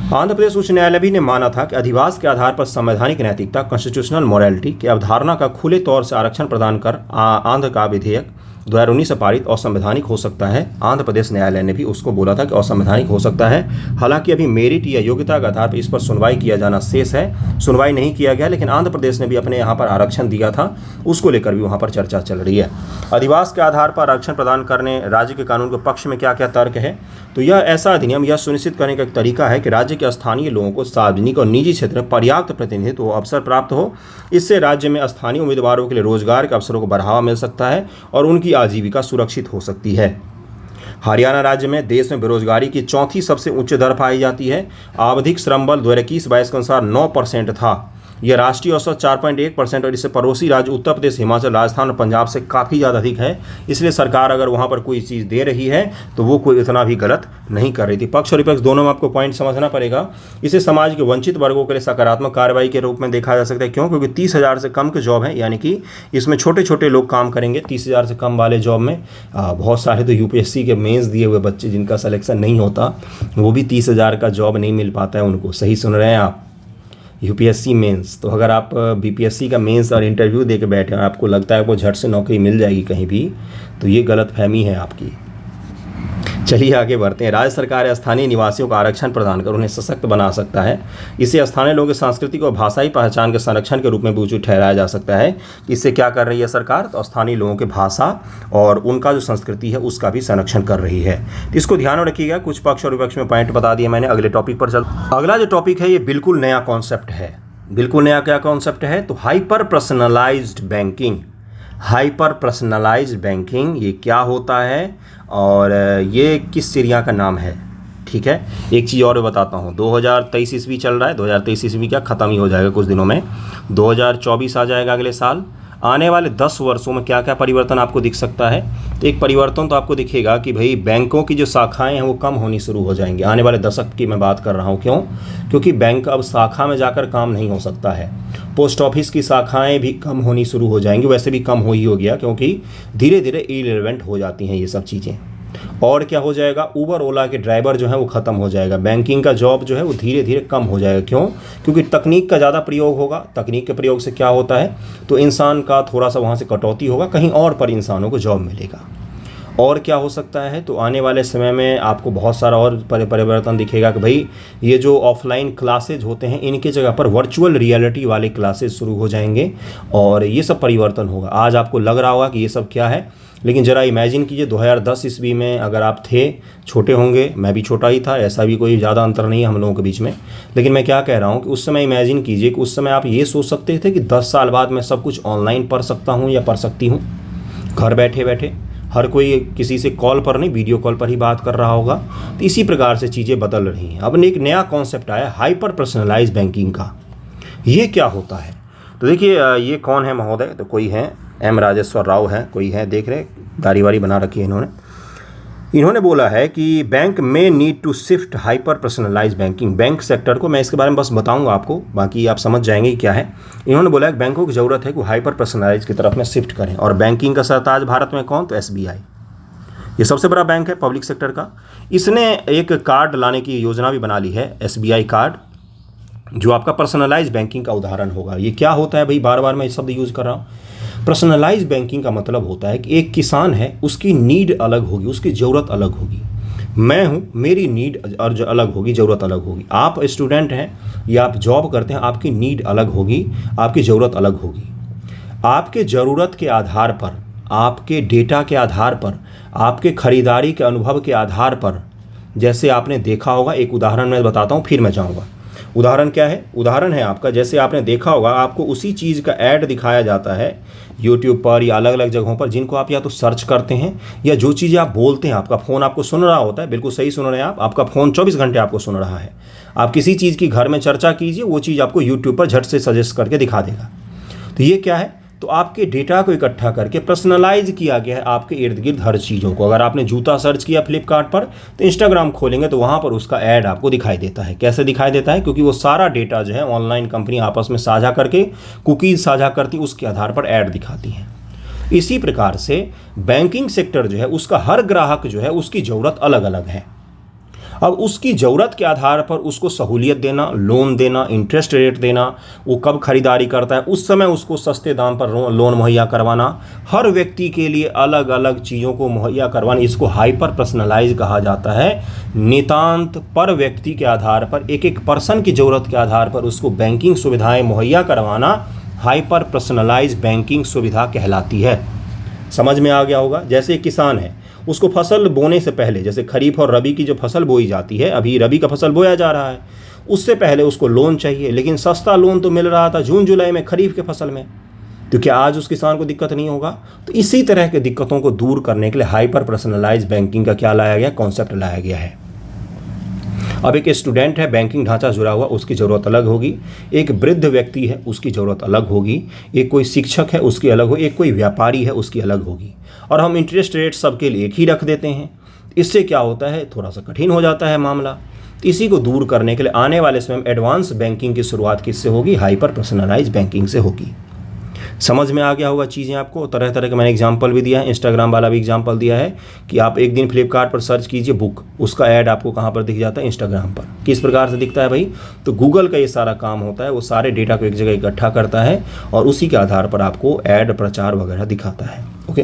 आंध्र प्रदेश उच्च न्यायालय भी ने माना था कि अधिवास के आधार पर संवैधानिक नैतिकता, कॉन्स्टिट्यूशनल मोरालिटी की अवधारणा का खुले तौर से आरक्षण प्रदान कर आंध्र का विधेयक 2019 से पारित असंवैधानिक हो सकता है। आंध्र प्रदेश न्यायालय ने भी उसको बोला था कि असंवैधानिक हो सकता है। हालांकि अभी मेरिट या योग्यता के आधार पर इस पर सुनवाई किया जाना शेष है, सुनवाई नहीं किया गया, लेकिन आंध्र प्रदेश ने भी अपने यहाँ पर आरक्षण दिया था, उसको लेकर भी वहाँ पर चर्चा चल रही है। अधिवास के आधार पर आरक्षण प्रदान करने राज्य के कानून के पक्ष में क्या क्या तर्क है? तो यह ऐसा अधिनियम यह सुनिश्चित करने का एक तरीका है कि राज्य के स्थानीय लोगों को सार्वजनिक और निजी क्षेत्र में पर्याप्त प्रतिनिधित्व व अवसर प्राप्त हो। इससे राज्य में स्थानीय उम्मीदवारों के लिए रोजगार के अवसरों को बढ़ावा मिल सकता है और उनकी आजीविका सुरक्षित हो सकती है। हरियाणा राज्य में देश में बेरोजगारी की चौथी सबसे उच्च दर पाई जाती है। आवधिक श्रम बल 2021-22 के अनुसार 9% था। यह राष्ट्रीय औसत 4.1% और इससे पड़ोसी राज्य उत्तर प्रदेश, हिमाचल, राजस्थान और पंजाब से काफ़ी ज़्यादा अधिक है। इसलिए सरकार अगर वहाँ पर कोई चीज़ दे रही है तो वो कोई इतना भी गलत नहीं कर रही थी। पक्ष और विपक्ष दोनों में आपको पॉइंट समझना पड़ेगा। इसे समाज के वंचित वर्गों के लिए सकारात्मक कार्रवाई के रूप में देखा जा सकता है। क्यों? क्योंकि 30,000 से कम के जॉब है, यानी कि इसमें छोटे छोटे लोग काम करेंगे। 30,000 से कम वाले जॉब में बहुत सारे तो यूपीएससी के मेंस दिए हुए बच्चे जिनका सिलेक्शन नहीं होता, वो भी 30,000 का जॉब नहीं मिल पाता है उनको। सही सुन रहे हैं आप, यूपीएससी मेंस। तो अगर आप बीपीएससी का मेंस और इंटरव्यू दे के बैठे हैं, आपको लगता है वो झट से नौकरी मिल जाएगी कहीं भी, तो ये गलतफहमी है आपकी। चलिए आगे बढ़ते हैं। राज्य सरकार स्थानीय निवासियों को आरक्षण प्रदान कर उन्हें सशक्त बना सकता है। इसे स्थानीय लोगों की सांस्कृतिक और भाषाई पहचान के संरक्षण के रूप में भी उचित ठहराया जा सकता है। इससे क्या कर रही है सरकार? तो स्थानीय लोगों की भाषा और उनका जो संस्कृति है उसका भी संरक्षण कर रही है। तो इसको ध्यान में रखिएगा। कुछ पक्ष और विपक्ष में पॉइंट बता दिए मैंने। अगले टॉपिक पर चल। अगला जो टॉपिक है ये बिल्कुल नया कॉन्सेप्ट है। बिल्कुल नया क्या कॉन्सेप्ट है? तो hyper personalised banking. Hyper personalised banking ये क्या होता है और ये किस चिड़िया का नाम है? ठीक है, एक चीज़ और बताता हूँ। 2023 ईस्वी चल रहा है, 2023 ईस्वी क्या ख़त्म ही हो जाएगा कुछ दिनों में, 2024 आ जाएगा अगले साल। आने वाले 10 वर्षों में क्या क्या परिवर्तन आपको दिख सकता है? तो एक परिवर्तन तो आपको दिखेगा कि भाई बैंकों की जो शाखाएं हैं वो कम होनी शुरू हो जाएंगी। आने वाले दशक की मैं बात कर रहा हूँ। क्यों? क्योंकि बैंक अब शाखा में जाकर काम नहीं हो सकता है। पोस्ट ऑफिस की शाखाएं भी कम होनी शुरू हो जाएंगी, वैसे भी कम हो गया, क्योंकि धीरे धीरे इररिलेवेंट हो जाती हैं ये सब चीज़ें। और क्या हो जाएगा? उबर ओला के ड्राइवर जो है वो ख़त्म हो जाएगा। बैंकिंग का जॉब जो है वो धीरे धीरे कम हो जाएगा। क्यों? क्योंकि तकनीक का ज़्यादा प्रयोग होगा। तकनीक के प्रयोग से क्या होता है? तो इंसान का थोड़ा सा वहाँ से कटौती होगा, कहीं और पर इंसानों को जॉब मिलेगा। और क्या हो सकता है? तो आने वाले समय में आपको बहुत सारा और परिवर्तन दिखेगा कि भाई ये जो ऑफलाइन क्लासेज होते हैं इनकी जगह पर वर्चुअल रियलिटी वाले क्लासेज शुरू हो जाएंगे और ये सब परिवर्तन होगा। आज आपको लग रहा होगा कि ये सब क्या है, लेकिन ज़रा इमेजिन कीजिए 2010 ईस्वी में अगर आप थे, छोटे होंगे, मैं भी छोटा ही था, ऐसा भी कोई ज़्यादा अंतर नहीं है हम लोगों के बीच में। लेकिन मैं क्या कह रहा हूँ कि उस समय इमेजिन कीजिए कि उस समय आप ये सोच सकते थे कि 10 साल बाद मैं सब कुछ ऑनलाइन पढ़ सकता हूँ या पढ़ सकती हूँ, घर बैठे बैठे। हर कोई किसी से कॉल पर नहीं, वीडियो कॉल पर ही बात कर रहा होगा। तो इसी प्रकार से चीज़ें बदल रही हैं। अब एक नया कॉन्सेप्ट आया हाइपर पर्सनलाइज्ड बैंकिंग का। ये क्या होता है? तो देखिए ये कौन है महोदय, तो कोई है एम राजेश्वर राव है, कोई है, देख रहे दाढ़ी वारी बना रखी है इन्होंने बोला है कि बैंक में need to shift hyper personalise banking. Bank sector को मैं इसके बारे में बस बताऊंगा आपको, बाकी आप समझ जाएंगे क्या है। इन्होंने बोला है कि बैंकों की ज़रूरत है कि हाइपर पर्सनलाइज की तरफ में शिफ्ट करें। और बैंकिंग का सरताज भारत में कौन, तो एसबीआई, ये सबसे बड़ा बैंक है पब्लिक सेक्टर का। इसने एक कार्ड लाने की योजना भी बना ली है, एसबीआई कार्ड, जो आपका पर्सनलाइज बैंकिंग का उदाहरण होगा। ये क्या होता है भाई, बार बार मैं ये शब्द यूज़ कर रहा हूँ। पर्सनलाइज बैंकिंग का मतलब होता है कि एक किसान है, उसकी नीड अलग होगी, उसकी ज़रूरत अलग होगी। मैं हूँ, मेरी नीड अलग होगी, ज़रूरत अलग होगी। आप स्टूडेंट हैं या आप जॉब करते हैं, आपकी नीड अलग होगी, आपकी ज़रूरत अलग होगी। आपके ज़रूरत के आधार पर, आपके डेटा के आधार पर, आपके खरीदारी के अनुभव के आधार पर, जैसे आपने देखा होगा, एक उदाहरण मैं बताता हूँ फिर मैं जाऊँगा। उदाहरण क्या है, उदाहरण है आपका, जैसे आपने देखा होगा, आपको उसी चीज़ का ऐड दिखाया जाता है यूट्यूब पर या अलग अलग जगहों पर, जिनको आप या तो सर्च करते हैं या जो चीज़ें आप बोलते हैं। आपका फ़ोन आपको सुन रहा होता है, बिल्कुल सही सुन रहे हैं आप, आपका फ़ोन 24 घंटे आपको सुन रहा है। आप किसी चीज़ की घर में चर्चा कीजिए, वो चीज़ आपको यूट्यूब पर झट से सजेस्ट करके दिखा देगा। तो ये क्या है, तो आपके डेटा को इकट्ठा करके पर्सनलाइज किया गया है आपके इर्द गिर्द हर चीज़ों को। अगर आपने जूता सर्च किया फ्लिपकार्ट पर, तो इंस्टाग्राम खोलेंगे तो वहाँ पर उसका ऐड आपको दिखाई देता है। कैसे दिखाई देता है, क्योंकि वो सारा डेटा जो है ऑनलाइन कंपनी आपस में साझा करके, कुकीज़ साझा करती, उसके आधार पर ऐड दिखाती हैं। इसी प्रकार से बैंकिंग सेक्टर जो है, उसका हर ग्राहक जो है, उसकी ज़रूरत अलग अलग है। अब उसकी ज़रूरत के आधार पर उसको सहूलियत देना, लोन देना, इंटरेस्ट रेट देना, वो कब खरीदारी करता है उस समय उसको सस्ते दाम पर लोन मुहैया करवाना, हर व्यक्ति के लिए अलग अलग चीज़ों को मुहैया करवाना, इसको हाइपर पर्सनलाइज कहा जाता है। नितांत पर व्यक्ति के आधार पर, एक एक पर्सन की ज़रूरत के आधार पर उसको बैंकिंग सुविधाएँ मुहैया करवाना हाइपर पर्सनलाइज बैंकिंग सुविधा कहलाती है। समझ में आ गया होगा। जैसे एक किसान है, उसको फसल बोने से पहले, जैसे खरीफ और रबी की जो फसल बोई जाती है, अभी रबी का फसल बोया जा रहा है, उससे पहले उसको लोन चाहिए, लेकिन सस्ता लोन तो मिल रहा था जून जुलाई में खरीफ के फसल में, तो क्या आज उस किसान को दिक्कत नहीं होगा। तो इसी तरह के दिक्कतों को दूर करने के लिए हाइपर पर्सनलाइज बैंकिंग का क्या लाया गया, कॉन्सेप्ट लाया गया है। अब एक स्टूडेंट है, बैंकिंग ढांचा जुड़ा हुआ, उसकी ज़रूरत अलग होगी। एक वृद्ध व्यक्ति है, उसकी ज़रूरत अलग होगी। एक कोई शिक्षक है, उसकी अलग होगी। एक कोई व्यापारी है, उसकी अलग होगी। और हम इंटरेस्ट रेट सबके लिए एक ही रख देते हैं। इससे क्या होता है, थोड़ा सा कठिन हो जाता है मामला। इसी को दूर करने के लिए आने वाले समय में एडवांस बैंकिंग की शुरुआत किससे होगी, हाइपर पर्सनलाइज बैंकिंग से होगी। समझ में आ गया होगा चीज़ें आपको। तरह तरह के मैंने एग्जांपल भी दिया है, इंस्टाग्राम वाला भी एग्जांपल दिया है कि आप एक दिन फ्लिपकार्ट पर सर्च कीजिए बुक, उसका ऐड आपको कहाँ पर दिख जाता है, इंस्टाग्राम पर। किस प्रकार से दिखता है भाई, तो गूगल का ये सारा काम होता है, वो सारे डेटा को एक जगह इकट्ठा करता है और उसी के आधार पर आपको ऐड प्रचार वगैरह दिखाता है। ओके,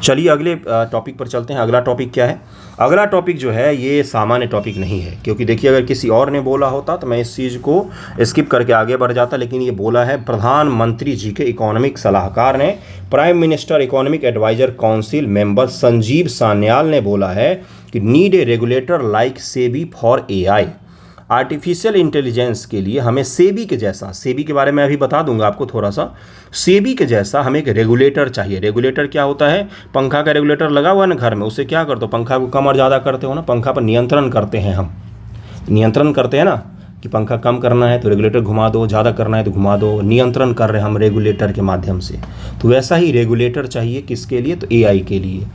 चलिए अगले टॉपिक पर चलते हैं। अगला टॉपिक क्या है, अगला टॉपिक जो है ये सामान्य टॉपिक नहीं है, क्योंकि देखिए अगर किसी और ने बोला होता तो मैं इस चीज़ को स्किप करके आगे बढ़ जाता, लेकिन ये बोला है प्रधानमंत्री जी के इकोनॉमिक सलाहकार ने, prime minister economic advisor council member Sanjeev Sanyal ने बोला है कि need a regulator like SEBI for AI. Artificial intelligence के लिए हमें सेबी के जैसा, सेबी के बारे में अभी बता दूंगा आपको थोड़ा सा, सेबी के जैसा हमें एक रेगुलेटर चाहिए। रेगुलेटर क्या होता है, पंखा का रेगुलेटर लगा हुआ है ना घर में, उससे क्या करते हो, पंखा को कम और ज़्यादा करते हो ना, पंखा पर नियंत्रण करते हैं हम, नियंत्रण करते हैं ना, कि पंखा कम करना है तो रेगुलेटर घुमा दो, ज़्यादा करना है तो घुमा दो, नियंत्रण कर रहे हैं हम रेगुलेटर के माध्यम से। तो वैसा ही रेगुलेटर चाहिए किसके लिए, तो एआई के लिए।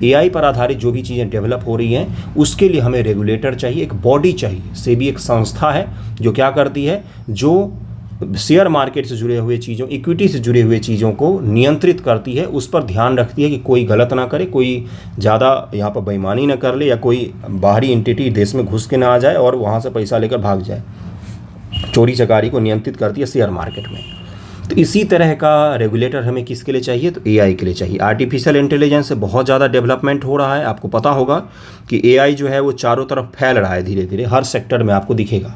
एआई पर आधारित जो भी चीज़ें डेवलप हो रही हैं उसके लिए हमें रेगुलेटर चाहिए, एक बॉडी चाहिए। सेबी एक संस्था है जो क्या करती है, जो शेयर मार्केट से जुड़े हुए चीज़ों, इक्विटी से जुड़े हुए चीज़ों को नियंत्रित करती है, उस पर ध्यान रखती है कि कोई गलत ना करे, कोई ज़्यादा यहाँ पर बेईमानी ना कर ले, या कोई बाहरी एंटिटी देश में घुस के ना आ जाए और वहाँ से पैसा लेकर भाग जाए। चोरी चकारी को नियंत्रित करती है शेयर मार्केट में। तो इसी तरह का रेगुलेटर हमें किसके लिए चाहिए, तो एआई के लिए चाहिए। आर्टिफिशियल इंटेलिजेंस से बहुत ज़्यादा डेवलपमेंट हो रहा है। आपको पता होगा कि एआई जो है वो चारों तरफ फैल रहा है धीरे धीरे, हर सेक्टर में आपको दिखेगा।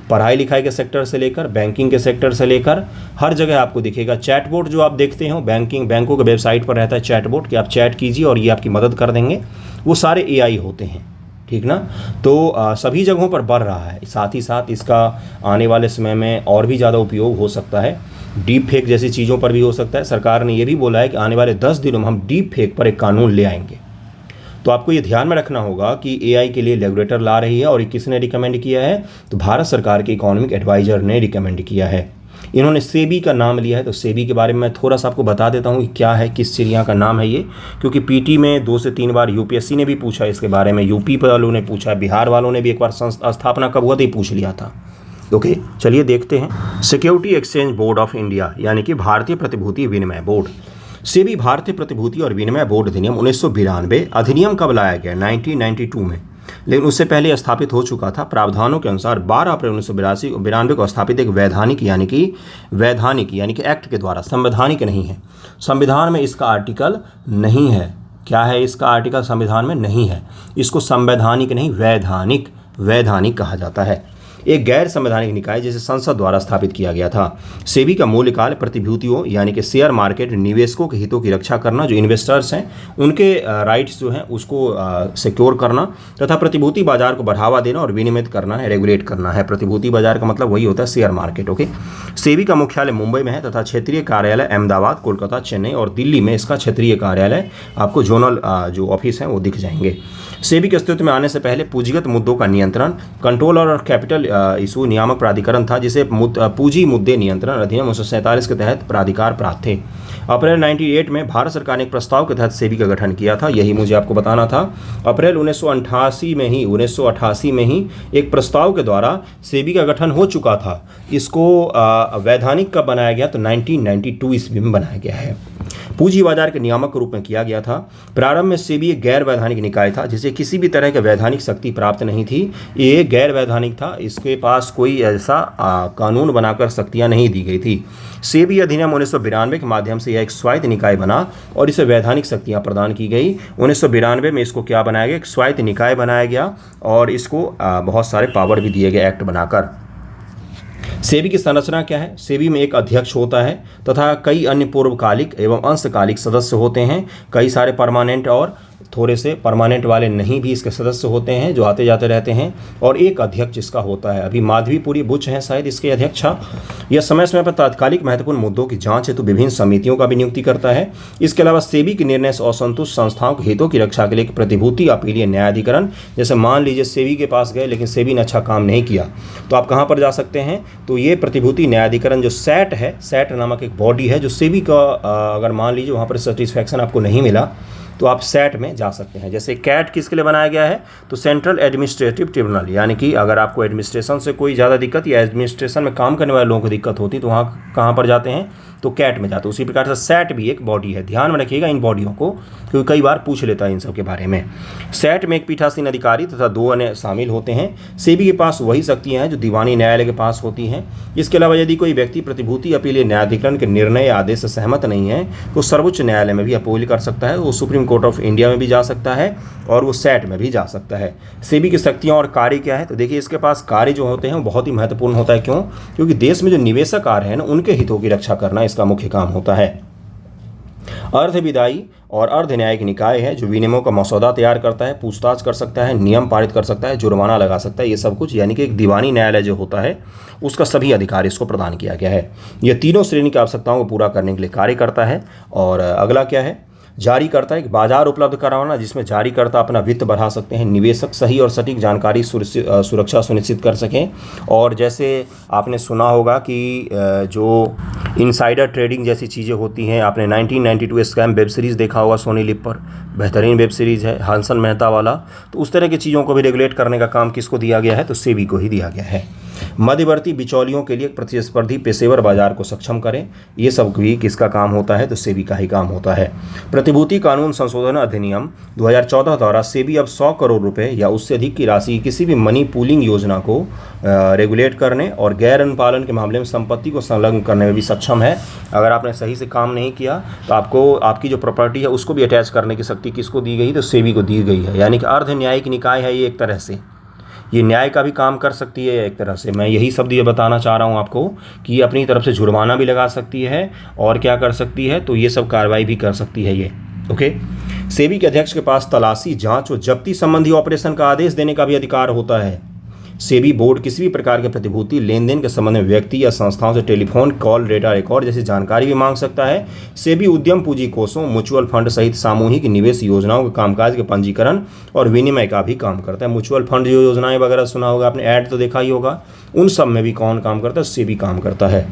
पढ़ाई लिखाई के सेक्टर से लेकर बैंकिंग के सेक्टर से लेकर हर जगह आपको दिखेगा। चैटबोट जो आप देखते हो बैंकों के वेबसाइट पर रहता है चैटबोट, कि आप चैट कीजिए और ये आपकी मदद कर देंगे, वो सारे एआई होते हैं, ठीक ना। तो सभी जगहों पर बढ़ रहा है। साथ ही साथ इसका आने वाले समय में और भी ज़्यादा उपयोग हो सकता है, डीप फेक जैसी चीज़ों पर भी हो सकता है। सरकार ने यह भी बोला है कि आने वाले 10 दिनों में हम डीप फेक पर एक कानून ले आएंगे। तो आपको ये ध्यान में रखना होगा कि एआई के लिए रेगुलेटर ला रही है, और ये किसने रिकमेंड किया है, तो भारत सरकार के इकोनॉमिक एडवाइजर ने रिकमेंड किया है। इन्होंने सेबी का नाम लिया है। तो सेबी के बारे में मैं थोड़ा सा आपको बता देता हूँ कि क्या है, किस चिड़िया का नाम है ये, क्योंकि पीटी में 2 से 3 बार यूपीएससी ने भी पूछा इसके बारे में, यूपी वालों ने पूछा, बिहार वालों ने भी एक बार स्थापना कब हुआ तो ये पूछ लिया था। ओके, चलिए देखते हैं। Security exchange board of India यानी कि भारतीय प्रतिभूति विनिमय बोर्ड। सेबी भारतीय प्रतिभूति और विनिमय बोर्ड अधिनियम 1992 अधिनियम कब लाया गया? 1992 में, लेकिन उससे पहले स्थापित हो चुका था। प्रावधानों के अनुसार 12 अप्रैल 1992 को स्थापित एक वैधानिक यानी कि एक्ट के द्वारा, संवैधानिक नहीं है, संविधान में इसका आर्टिकल नहीं है। क्या है इसका आर्टिकल? संविधान में नहीं है। इसको संवैधानिक नहीं, वैधानिक कहा जाता है। एक गैर संवैधानिक निकाय जिसे संसद द्वारा स्थापित किया गया था। सेबी का मूल कार्य प्रतिभूतियों यानी कि शेयर मार्केट निवेशकों के हितों की रक्षा करना, जो इन्वेस्टर्स हैं उनके राइट्स जो हैं उसको सिक्योर करना, तथा प्रतिभूति बाजार को बढ़ावा देना और विनियमित करना है, रेगुलेट करना है। प्रतिभूति बाजार का मतलब वही होता है शेयर मार्केट। ओके, सेबी का मुख्यालय मुंबई में है तथा क्षेत्रीय कार्यालय अहमदाबाद, कोलकाता, चेन्नई और दिल्ली में इसका क्षेत्रीय कार्यालय, आपको जोनल जो ऑफिस हैं वो दिख जाएंगे। सेबी के अस्तित्व में आने से पहले पूंजीगत मुद्दों का नियंत्रण, कंट्रोलर और कैपिटल इशू नियामक प्राधिकरण था, जिसे पूंजी मुद्दे नियंत्रण अधिनियम 1947 के तहत प्राधिकार प्राप्त थे। अप्रैल 98 में भारत सरकार ने एक प्रस्ताव के तहत सेबी का गठन किया था, यही मुझे आपको बताना था। अप्रैल 1988 में ही एक प्रस्ताव के द्वारा सेबी का गठन हो चुका था। इसको वैधानिक कब बनाया गया? तो 1992 ईस्वी में बनाया गया है। पूंजी बाजार के नियामक के रूप में किया गया था। प्रारंभ में सेबी एक गैर वैधानिक निकाय था जिसे किसी भी तरह की वैधानिक शक्ति प्राप्त नहीं थी। ये गैर वैधानिक था, इसके पास कोई ऐसा कानून बनाकर शक्तियां नहीं दी गई थी। सेबी अधिनियम 1992 के माध्यम से यह एक स्वायत्त निकाय बना और इसे वैधानिक शक्तियां प्रदान की गई। 1992 में इसको क्या बनाया गया? एक स्वायत्त निकाय बनाया गया और इसको बहुत सारे पावर भी दिए गए एक्ट बनाकर। सेबी की संरचना क्या है? सेबी में एक अध्यक्ष होता है तथा कई अन्य पूर्वकालिक एवं अंशकालिक सदस्य होते हैं। कई सारे परमानेंट और थोड़े से परमानेंट वाले नहीं भी इसके सदस्य होते हैं जो आते जाते रहते हैं, और एक अध्यक्ष इसका होता है। अभी माधवीपुरी बुच हैं शायद इसके अध्यक्ष। यह समय समय पर तात्कालिक महत्वपूर्ण मुद्दों की जांच हेतु विभिन्न समितियों का भी नियुक्ति करता है। इसके अलावा सेबी के निर्णय से असंतुष्ट संस्थाओं के हितों की रक्षा के लिए एक प्रतिभूति अपीलीय न्यायाधिकरण, जैसे मान लीजिए सेबी के पास गए लेकिन सेबी ने अच्छा काम नहीं किया तो आप कहाँ पर जा सकते हैं? तो ये प्रतिभूति न्यायाधिकरण जो सैट है, सैट नामक एक बॉडी है जो सेबी का अगर मान लीजिए वहाँ पर सेटिस्फैक्शन आपको नहीं मिला तो आप सैट में जा सकते हैं। जैसे कैट किसके लिए बनाया गया है? तो सेंट्रल एडमिनिस्ट्रेटिव ट्रिब्यूनल, यानी कि अगर आपको एडमिनिस्ट्रेशन से कोई ज़्यादा दिक्कत या एडमिनिस्ट्रेशन में काम करने वाले लोगों को दिक्कत होती तो वहाँ कहाँ पर जाते हैं? तो कैट में जाते हैं। उसी प्रकार से सैट भी एक बॉडी है, ध्यान में रखिएगा इन बॉडियों को क्योंकि कई बार पूछ लेता है इन सब के बारे में। सैट में एक पीठासीन अधिकारी तथा 2 अन्य शामिल होते हैं। सेबी के पास वही शक्तियाँ हैं जो दीवानी न्यायालय के पास होती हैं। इसके अलावा यदि कोई व्यक्ति प्रतिभूति अपीलीय न्यायाधिकरण के निर्णय या आदेश से सहमत नहीं है तो सर्वोच्च न्यायालय में भी अपील कर सकता है, वो सुप्रीम कोर्ट ऑफ इंडिया में भी जा सकता है और वो सैट में भी जा सकता है। सेबी की शक्तियाँ और कार्य क्या है? तो देखिए इसके पास कार्य जो होते हैं वो बहुत ही महत्वपूर्ण होता है। क्यों? क्योंकि देश में जो निवेशक आ रहे हैं ना उनके हितों की रक्षा करना इसका मुख्य काम होता है। अर्धविधायी और अर्ध न्यायिक निकाय है जो विनियमों का मसौदा तैयार करता है, पूछताछ कर सकता है, नियम पारित कर सकता है, जुर्माना लगा सकता है, ये सब कुछ, यानी कि एक दीवानी न्यायालय जो होता है उसका सभी अधिकार इसको प्रदान किया गया है। यह तीनों श्रेणी की आवश्यकताओं को पूरा करने के लिए कार्य करता है। और अगला क्या है? जारी करता है, एक बाजार उपलब्ध कराना जिसमें जारीकर्ता अपना वित्त बढ़ा सकते हैं, निवेशक सही और सटीक जानकारी सुरक्षा सुनिश्चित कर सकें। और जैसे आपने सुना होगा कि जो इनसाइडर ट्रेडिंग जैसी चीज़ें होती हैं, आपने 1992 स्कैम वेब सीरीज़ देखा होगा सोनी लिव पर, बेहतरीन वेब सीरीज़ है हंसन मेहता वाला। तो उस तरह की चीज़ों को भी रेगुलेट करने का काम किसको दिया गया है? तो सेबी को ही दिया गया है। मध्यवर्ती बिचौलियों के लिए प्रतिस्पर्धी पेशेवर बाजार को सक्षम करें, ये सब भी किसका काम होता है? तो सेबी का ही काम होता है। प्रतिभूति कानून संशोधन अधिनियम 2014 द्वारा सेबी अब 100 करोड़ रुपए या उससे अधिक की राशि किसी भी मनी पूलिंग योजना को रेगुलेट करने और गैर अनुपालन के मामले में संपत्ति को संलग्न करने में भी सक्षम है। अगर आपने सही से काम नहीं किया तो आपको आपकी जो प्रॉपर्टी है उसको भी अटैच करने की शक्ति किसको दी गई? तो सेबी को दी गई है। यानी कि अर्ध न्यायिक निकाय है ये, एक तरह से ये न्याय का भी काम कर सकती है एक तरह से। मैं यही शब्द ये बताना चाह रहा हूँ आपको कि ये अपनी तरफ से जुर्माना भी लगा सकती है और क्या कर सकती है? तो ये सब कार्रवाई भी कर सकती है ये। ओके, सेबी के अध्यक्ष के पास तलाशी, जांच और जब्ती संबंधी ऑपरेशन का आदेश देने का भी अधिकार होता है। सेबी बोर्ड किसी भी प्रकार के प्रतिभूति लेन देन के संबंध में व्यक्ति या संस्थाओं से टेलीफोन कॉल, डेटा रिकॉर्ड जैसी जानकारी भी मांग सकता है। सेबी उद्यम पूंजी कोषों, म्यूचुअल फंड सहित सामूहिक निवेश योजनाओं के कामकाज के पंजीकरण और विनिमय का भी काम करता है। म्यूचुअल फंड जो योजनाएं वगैरह सुना होगा आपने, ऐड तो देखा ही होगा, उन सब में भी कौन काम करता है? सेबी काम करता है।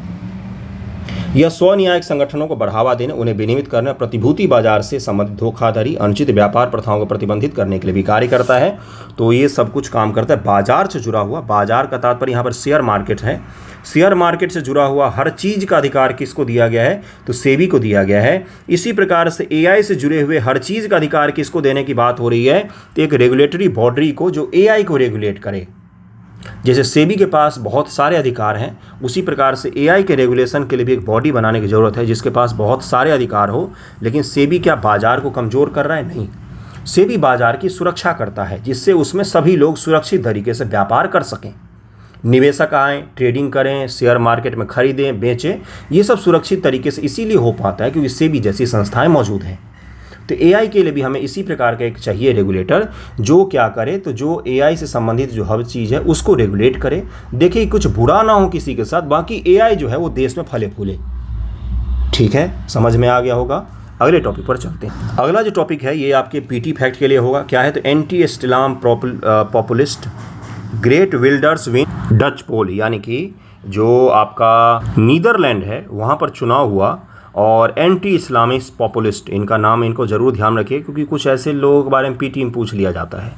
यह स्वन्यायिक संगठनों को बढ़ावा देने, उन्हें विनियमित करने, प्रतिभूति बाजार से संबंधित धोखाधड़ी, अनुचित व्यापार प्रथाओं को प्रतिबंधित करने के लिए भी कार्य करता है। तो ये सब कुछ काम करता है बाजार से जुड़ा हुआ। बाजार का तात्पर्य यहाँ पर शेयर मार्केट है। शेयर मार्केट से जुड़ा हुआ हर चीज़ का अधिकार किसको दिया गया है? तो सेबी को दिया गया है। इसी प्रकार से एआई से जुड़े हुए हर चीज़ का अधिकार किसको देने की बात हो रही है? तो एक रेगुलेटरी बॉडी को जो एआई को रेगुलेट करे। जैसे सेबी के पास बहुत सारे अधिकार हैं, उसी प्रकार से एआई के रेगुलेशन के लिए भी एक बॉडी बनाने की ज़रूरत है जिसके पास बहुत सारे अधिकार हो। लेकिन सेबी क्या बाजार को कमज़ोर कर रहा है? नहीं, सेबी बाजार की सुरक्षा करता है जिससे उसमें सभी लोग सुरक्षित तरीके से व्यापार कर सकें। निवेशक आएँ, ट्रेडिंग करें, शेयर मार्केट में खरीदें बेचें, ये सब सुरक्षित तरीके से इसीलिए हो पाता है क्योंकि सेबी जैसी संस्थाएं मौजूद हैं। तो एआई के लिए भी हमें इसी प्रकार का एक चाहिए रेगुलेटर जो क्या करे, तो जो एआई से संबंधित जो हर चीज़ है उसको रेगुलेट करे। देखिए कुछ बुरा ना हो किसी के साथ, बाकी एआई जो है वो देश में फले फूले। ठीक है, समझ में आ गया होगा। अगले टॉपिक पर चलते हैं। अगला जो टॉपिक है ये आपके पीटी फैक्ट के लिए होगा। क्या है? तो anti Islam populist Geert Wilders win Dutch poll, यानी कि जो आपका नीदरलैंड है वहाँ पर चुनाव हुआ और एंटी इस्लामिक पॉपुलिस्ट, इनका नाम इनको ज़रूर ध्यान रखिए क्योंकि कुछ ऐसे लोगों के बारे में पीटी में पूछ लिया जाता है।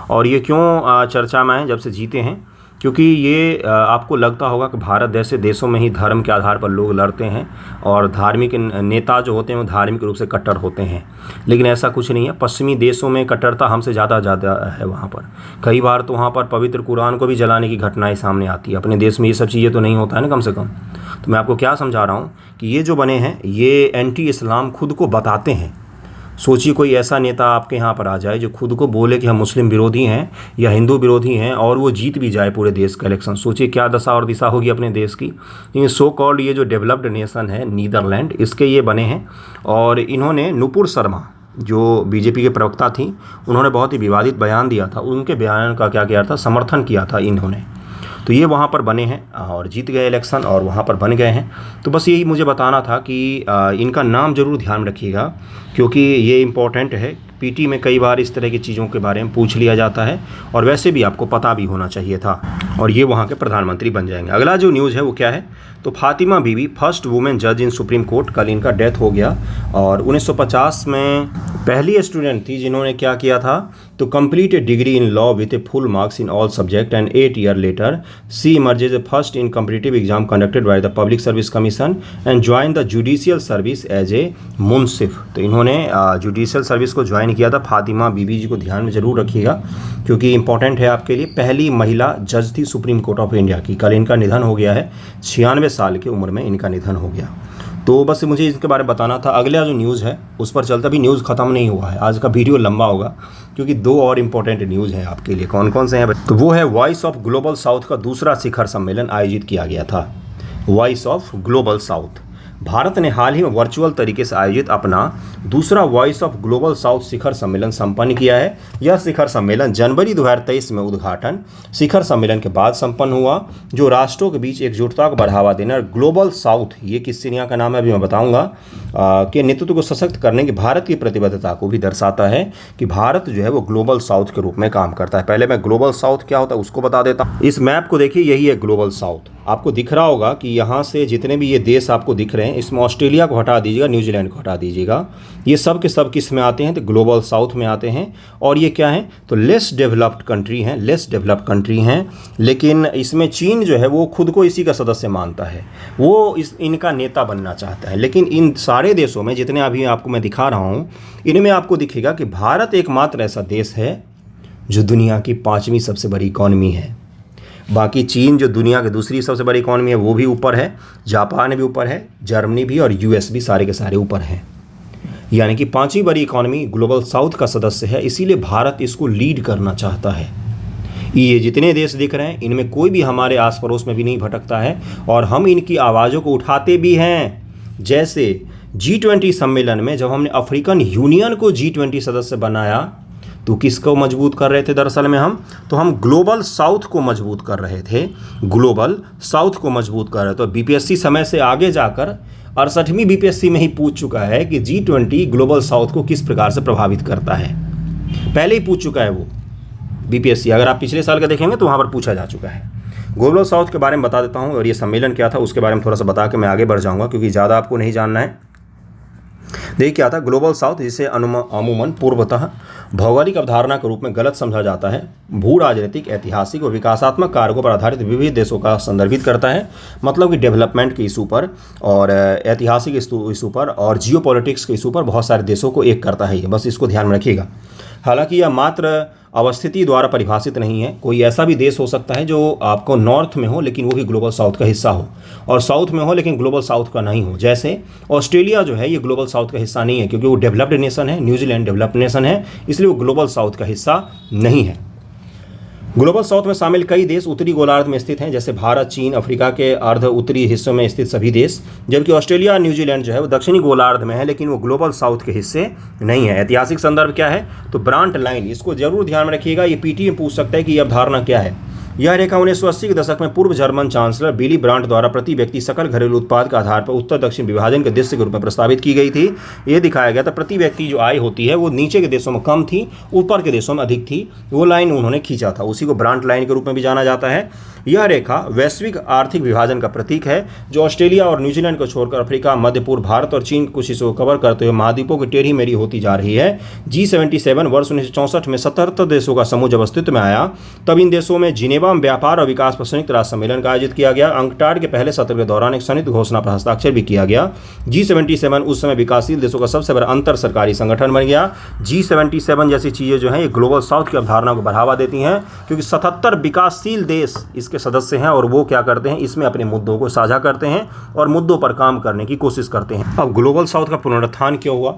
और ये क्यों चर्चा में है? जब से जीते हैं, क्योंकि ये आपको लगता होगा कि भारत जैसे देशों में ही धर्म के आधार पर लोग लड़ते हैं और धार्मिक नेता जो होते हैं वो धार्मिक रूप से कट्टर होते हैं, लेकिन ऐसा कुछ नहीं है। पश्चिमी देशों में कट्टरता हमसे ज़्यादा है वहाँ पर। कई बार तो वहाँ पर पवित्र कुरान को भी जलाने की घटनाएं सामने आती है। अपने देश में ये सब चीज़ें तो नहीं होता है ना, कम से कम। तो मैं आपको क्या समझा रहा हूँ कि ये जो बने हैं ये एंटी इस्लाम खुद को बताते हैं। सोचिए कोई ऐसा नेता आपके यहाँ पर आ जाए जो खुद को बोले कि हम मुस्लिम विरोधी हैं या हिंदू विरोधी हैं और वो जीत भी जाए पूरे देश का इलेक्शन। सोचिए क्या दशा और दिशा होगी अपने देश की। ये सो कॉल्ड ये जो डेवलप्ड नेशन है नीदरलैंड, इसके ये बने हैं। और इन्होंने नुपुर शर्मा जो बीजेपी के प्रवक्ता थी, उन्होंने बहुत ही विवादित बयान दिया था। उनके बयान का क्या किया था? समर्थन किया था इन्होंने। तो ये वहाँ पर बने हैं और जीत गए इलेक्शन और वहाँ पर बन गए हैं। तो बस यही मुझे बताना था कि इनका नाम ज़रूर ध्यान रखिएगा क्योंकि ये इम्पोर्टेंट है। पीटी में कई बार इस तरह की चीज़ों के बारे में पूछ लिया जाता है और वैसे भी आपको पता भी होना चाहिए था। और ये वहाँ के प्रधानमंत्री बन जाएंगे। अगला जो न्यूज़ है वो क्या है? तो फातिमा बीबी फर्स्ट वुमेन जज इन सुप्रीम कोर्ट, कल इनका डेथ हो गया। और 1950 में पहली स्टूडेंट थी जिन्होंने क्या किया था? तो complete a degree in law with a full marks in all subject and 8 year later she emerges a first in competitive exam conducted by the public service commission and join the judicial service as a munsif. तो इन्होंने judicial service को join किया था। फातिमा बीबी जी को ध्यान में ज़रूर रखिएगा क्योंकि इंपॉर्टेंट है आपके लिए। पहली महिला जज थी सुप्रीम कोर्ट ऑफ इंडिया की। कल इनका निधन हो गया है, 96 साल की उम्र में इनका निधन हो गया। तो बस मुझे इसके बारे में बताना था। अगला जो न्यूज़ है उस पर चलता भी, न्यूज़ ख़त्म नहीं हुआ है, आज का वीडियो लंबा होगा क्योंकि 2 और इम्पोर्टेंट न्यूज़ हैं आपके लिए। कौन कौन से हैं? तो वो है वॉइस ऑफ ग्लोबल साउथ का दूसरा शिखर सम्मेलन आयोजित किया गया था। Voice of global south, Bharat ने हाल ही में वर्चुअल तरीके से आयोजित अपना दूसरा वॉइस ऑफ ग्लोबल साउथ शिखर सम्मेलन संपन्न किया है। यह शिखर सम्मेलन जनवरी 2023 में उद्घाटन शिखर सम्मेलन के बाद संपन्न हुआ, जो राष्ट्रों के बीच एकजुटता को बढ़ावा देना। ग्लोबल साउथ, ये किस दुनिया का नाम है अभी मैं बताऊंगा, के नेतृत्व को सशक्त करने की भारत की प्रतिबद्धता को भी दर्शाता है कि भारत जो है वो ग्लोबल साउथ के रूप में काम करता है। पहले मैं ग्लोबल साउथ क्या होता है उसको बता देता हूँ। इस मैप को देखिए, यही है ग्लोबल साउथ। आपको दिख रहा होगा कि यहाँ से जितने भी ये देश आपको दिख रहे हैं, इसमें ऑस्ट्रेलिया को हटा दीजिएगा, न्यूजीलैंड को हटा दीजिएगा, ये सब के सब किस में आते हैं? तो ग्लोबल साउथ में आते हैं। और ये क्या है? तो लेस डेवलप्ड कंट्री हैं, लेस डेवलप्ड कंट्री हैं। लेकिन इसमें चीन जो है वो खुद को इसी का सदस्य मानता है, वो इनका नेता बनना चाहता है। लेकिन इन सारे देशों में जितने अभी आपको मैं दिखा रहा हूँ, इनमें आपको दिखेगा कि भारत एकमात्र ऐसा देश है जो दुनिया की 5वीं सबसे बड़ी इकॉनमी है। बाकी चीन जो दुनिया की दूसरी सबसे बड़ी इकॉनमी है वो भी ऊपर है, जापान भी ऊपर है, जर्मनी भी और यूएस भी, सारे के सारे ऊपर हैं। यानी कि 5वीं बड़ी इकॉनमी ग्लोबल साउथ का सदस्य है, इसीलिए भारत इसको लीड करना चाहता है। ये जितने देश दिख रहे हैं इनमें कोई भी हमारे आस पड़ोस में भी नहीं भटकता है और हम इनकी आवाज़ों को उठाते भी हैं। जैसे G20 सम्मेलन में जब हमने अफ्रीकन यूनियन को G20 सदस्य बनाया तो किसको मजबूत कर रहे थे? दरअसल में हम ग्लोबल साउथ को मजबूत कर रहे थे, ग्लोबल साउथ को मजबूत कर रहे थे। तो बीपीएससी समय से आगे जाकर 68वीं बीपीएससी में ही पूछ चुका है कि G20 ग्लोबल साउथ को किस प्रकार से प्रभावित करता है। पहले ही पूछ चुका है वो बीपीएससी, अगर आप पिछले साल का देखेंगे तो वहाँ पर पूछा जा चुका है। ग्लोबल साउथ के बारे में बता देता हूँ और ये सम्मेलन क्या था उसके बारे में थोड़ा सा बता के मैं आगे बढ़ जाऊँगा, क्योंकि ज़्यादा आपको नहीं जानना है। देखिए क्या था ग्लोबल साउथ, जिसे अमूमन पूर्वतः भौगोलिक अवधारणा के रूप में गलत समझा जाता है, भू राजनीतिक, ऐतिहासिक और विकासात्मक कारकों पर आधारित विविध देशों का संदर्भित करता है। मतलब कि डेवलपमेंट के इशू पर और ऐतिहासिक इशू पर और जियो पॉलिटिक्स के इशू पर बहुत सारे देशों को एक करता है ये, बस इसको ध्यान में रखिएगा। हालांकि यह मात्र अवस्थिति द्वारा परिभाषित नहीं है। कोई ऐसा भी देश हो सकता है जो आपको नॉर्थ में हो लेकिन वो भी ग्लोबल साउथ का हिस्सा हो, और साउथ में हो लेकिन ग्लोबल साउथ का नहीं हो। जैसे ऑस्ट्रेलिया जो है ये ग्लोबल साउथ का हिस्सा नहीं है, क्योंकि वो डेवलप्ड नेशन है, न्यूजीलैंड डेवलप्ड नेशन है, इसलिए वो ग्लोबल साउथ का हिस्सा नहीं है। ग्लोबल साउथ में शामिल कई देश उत्तरी गोलार्ध में स्थित हैं, जैसे भारत, चीन, अफ्रीका के अर्ध उत्तरी हिस्सों में स्थित सभी देश, जबकि ऑस्ट्रेलिया और न्यूजीलैंड जो है वो दक्षिणी गोलार्ध में है, लेकिन वो ग्लोबल साउथ के हिस्से नहीं है। ऐतिहासिक संदर्भ क्या है, तो ब्रांट लाइन, इसको जरूर ध्यान में रखिएगा। ये पीटी में पूछ सकता है कि यह अवधारणा क्या है। यह रेखा 1980 के दशक में पूर्व जर्मन चांसलर विली ब्रांट द्वारा प्रति व्यक्ति सकल घरेलू उत्पाद के आधार पर उत्तर दक्षिण विभाजन के दृश्य के रूप में प्रस्तावित की गई थी। यह दिखाया गया था प्रति व्यक्ति जो आय होती है वो नीचे के देशों में कम थी, ऊपर के देशों में अधिक थी। वो लाइन उन्होंने खींचा था, उसी को ब्रांट लाइन के रूप में भी जाना जाता है। यह रेखा वैश्विक आर्थिक विभाजन का प्रतीक है, जो ऑस्ट्रेलिया और न्यूजीलैंड को छोड़कर अफ्रीका, मध्य पूर्व, भारत और चीन कुछ हिस्सों को कवर करते हुए महाद्वीपों की टेढ़ी मेढ़ी होती जा रही है। G77 वर्ष 1964 में 77 देशों का समूह जब अस्तित्व में आया, तब इन देशों में जिनेवा में व्यापार और विकास पर संयुक्त राष्ट्र सम्मेलन का आयोजित किया गया। अंकटाड के पहले सत्र के दौरान एक संयुक्त घोषणा पर हस्ताक्षर भी किया गया। G77 उस समय विकासशील देशों का सबसे बड़ा अंतर सरकारी संगठन बन गया। G77 जैसी चीज़ें जो हैं ये ग्लोबल साउथ की अवधारणा को बढ़ावा देती हैं, क्योंकि 77 विकासशील देश इसके सदस्य हैं और वो क्या करते हैं, इसमें अपने मुद्दों को साझा करते हैं और मुद्दों पर काम करने की कोशिश करते हैं। अब ग्लोबल साउथ का पुनरुत्थान क्यों हुआ,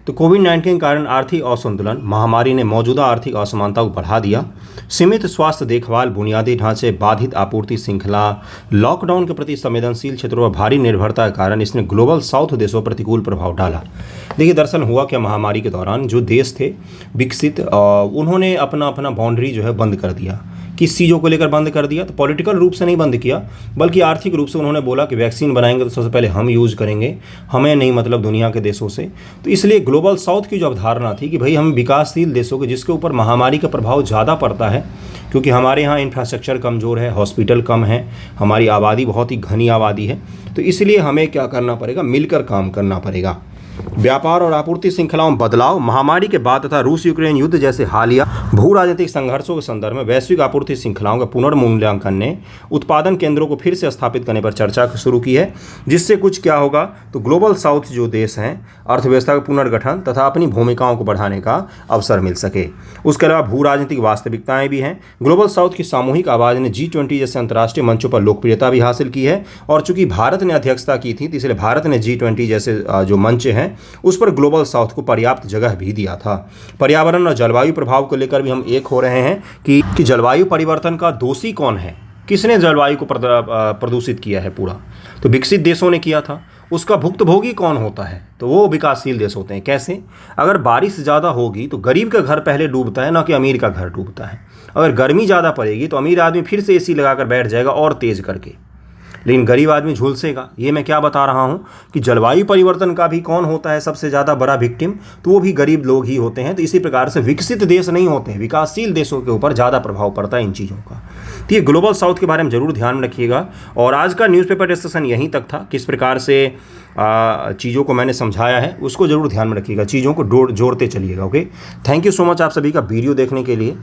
तो कोविड-19 के कारण आर्थिक असंतुलन, महामारी ने मौजूदा आर्थिक असमानता को बढ़ा दिया। सीमित स्वास्थ्य देखभाल, बुनियादी ढांचे, बाधित आपूर्ति श्रृंखला, लॉकडाउन के प्रति संवेदनशील क्षेत्रों पर भारी निर्भरता के कारण इसने ग्लोबल साउथ देशों पर प्रतिकूल प्रभाव डाला। देखिए दरअसल हुआ क्या, महामारी के दौरान जो देश थे विकसित, उन्होंने अपना अपना बाउंड्री जो है बंद कर दिया। किस चीज़ों को लेकर बंद कर दिया, तो पॉलिटिकल रूप से नहीं बंद किया, बल्कि आर्थिक रूप से उन्होंने बोला कि वैक्सीन बनाएंगे तो सबसे पहले हम यूज़ करेंगे, हमें नहीं मतलब दुनिया के देशों से। तो इसलिए ग्लोबल साउथ की जो अवधारणा थी कि भाई हम विकासशील देशों के, जिसके ऊपर महामारी का प्रभाव ज़्यादा पड़ता है, क्योंकि हमारे यहाँ इंफ्रास्ट्रक्चर कमज़ोर है, हॉस्पिटल कम है, हमारी आबादी बहुत ही घनी आबादी है, तो इसलिए हमें क्या करना पड़ेगा, मिलकर काम करना पड़ेगा। व्यापार और आपूर्ति श्रृंखलाओं में बदलाव, महामारी के बाद तथा रूस यूक्रेन युद्ध जैसे हालिया भू राजनीतिक संघर्षों के संदर्भ में वैश्विक आपूर्ति श्रृंखलाओं का पुनर्मूल्यांकन ने उत्पादन केंद्रों को फिर से स्थापित करने पर चर्चा शुरू की है, जिससे कुछ क्या होगा, तो ग्लोबल साउथ जो देश हैं अर्थव्यवस्था का पुनर्गठन तथा अपनी भूमिकाओं को बढ़ाने का अवसर मिल सके। उसके अलावा भू राजनीतिक वास्तविकताएं भी हैं। ग्लोबल साउथ की सामूहिक आवाज़ ने G20 जैसे अंतर्राष्ट्रीय मंचों पर लोकप्रियता भी हासिल की है, और चूंकि भारत ने अध्यक्षता की थी, इसलिए भारत ने G20 जैसे जो मंच हैं उस पर ग्लोबल साउथ को पर्याप्त जगह भी दिया था। पर्यावरण और जलवायु प्रभाव को लेकर भी हम एक हो रहे हैं कि जलवायु परिवर्तन का दोषी कौन है, किसने जलवायु को प्रदूषित किया है पूरा, तो विकसित देशों ने किया था। उसका भुक्तभोगी कौन होता है, तो वो विकासशील देश होते हैं। कैसे, अगर बारिश ज़्यादा होगी तो गरीब का घर पहले डूबता है, ना कि अमीर का घर डूबता है। अगर गर्मी ज़्यादा पड़ेगी तो अमीर आदमी फिर से AC लगाकर बैठ जाएगा और तेज़ करके, लेकिन गरीब आदमी झुलसेगा। ये मैं क्या बता रहा हूँ कि जलवायु परिवर्तन का भी कौन होता है सबसे ज़्यादा बड़ा विक्टिम, तो वो भी गरीब लोग ही होते हैं। तो इसी प्रकार से विकसित देश नहीं होते हैं, विकासशील देशों के ऊपर ज़्यादा प्रभाव पड़ता है इन चीज़ों का। तो ये ग्लोबल साउथ के बारे में ज़रूर ध्यान रखिएगा। और आज का न्यूज़पेपर डिस्कशन यहीं तक था, किस प्रकार से चीज़ों को मैंने समझाया है उसको ज़रूर ध्यान में रखिएगा, चीज़ों को जोड़ते चलिएगा। Okay, thank you so much आप सभी का वीडियो देखने के लिए।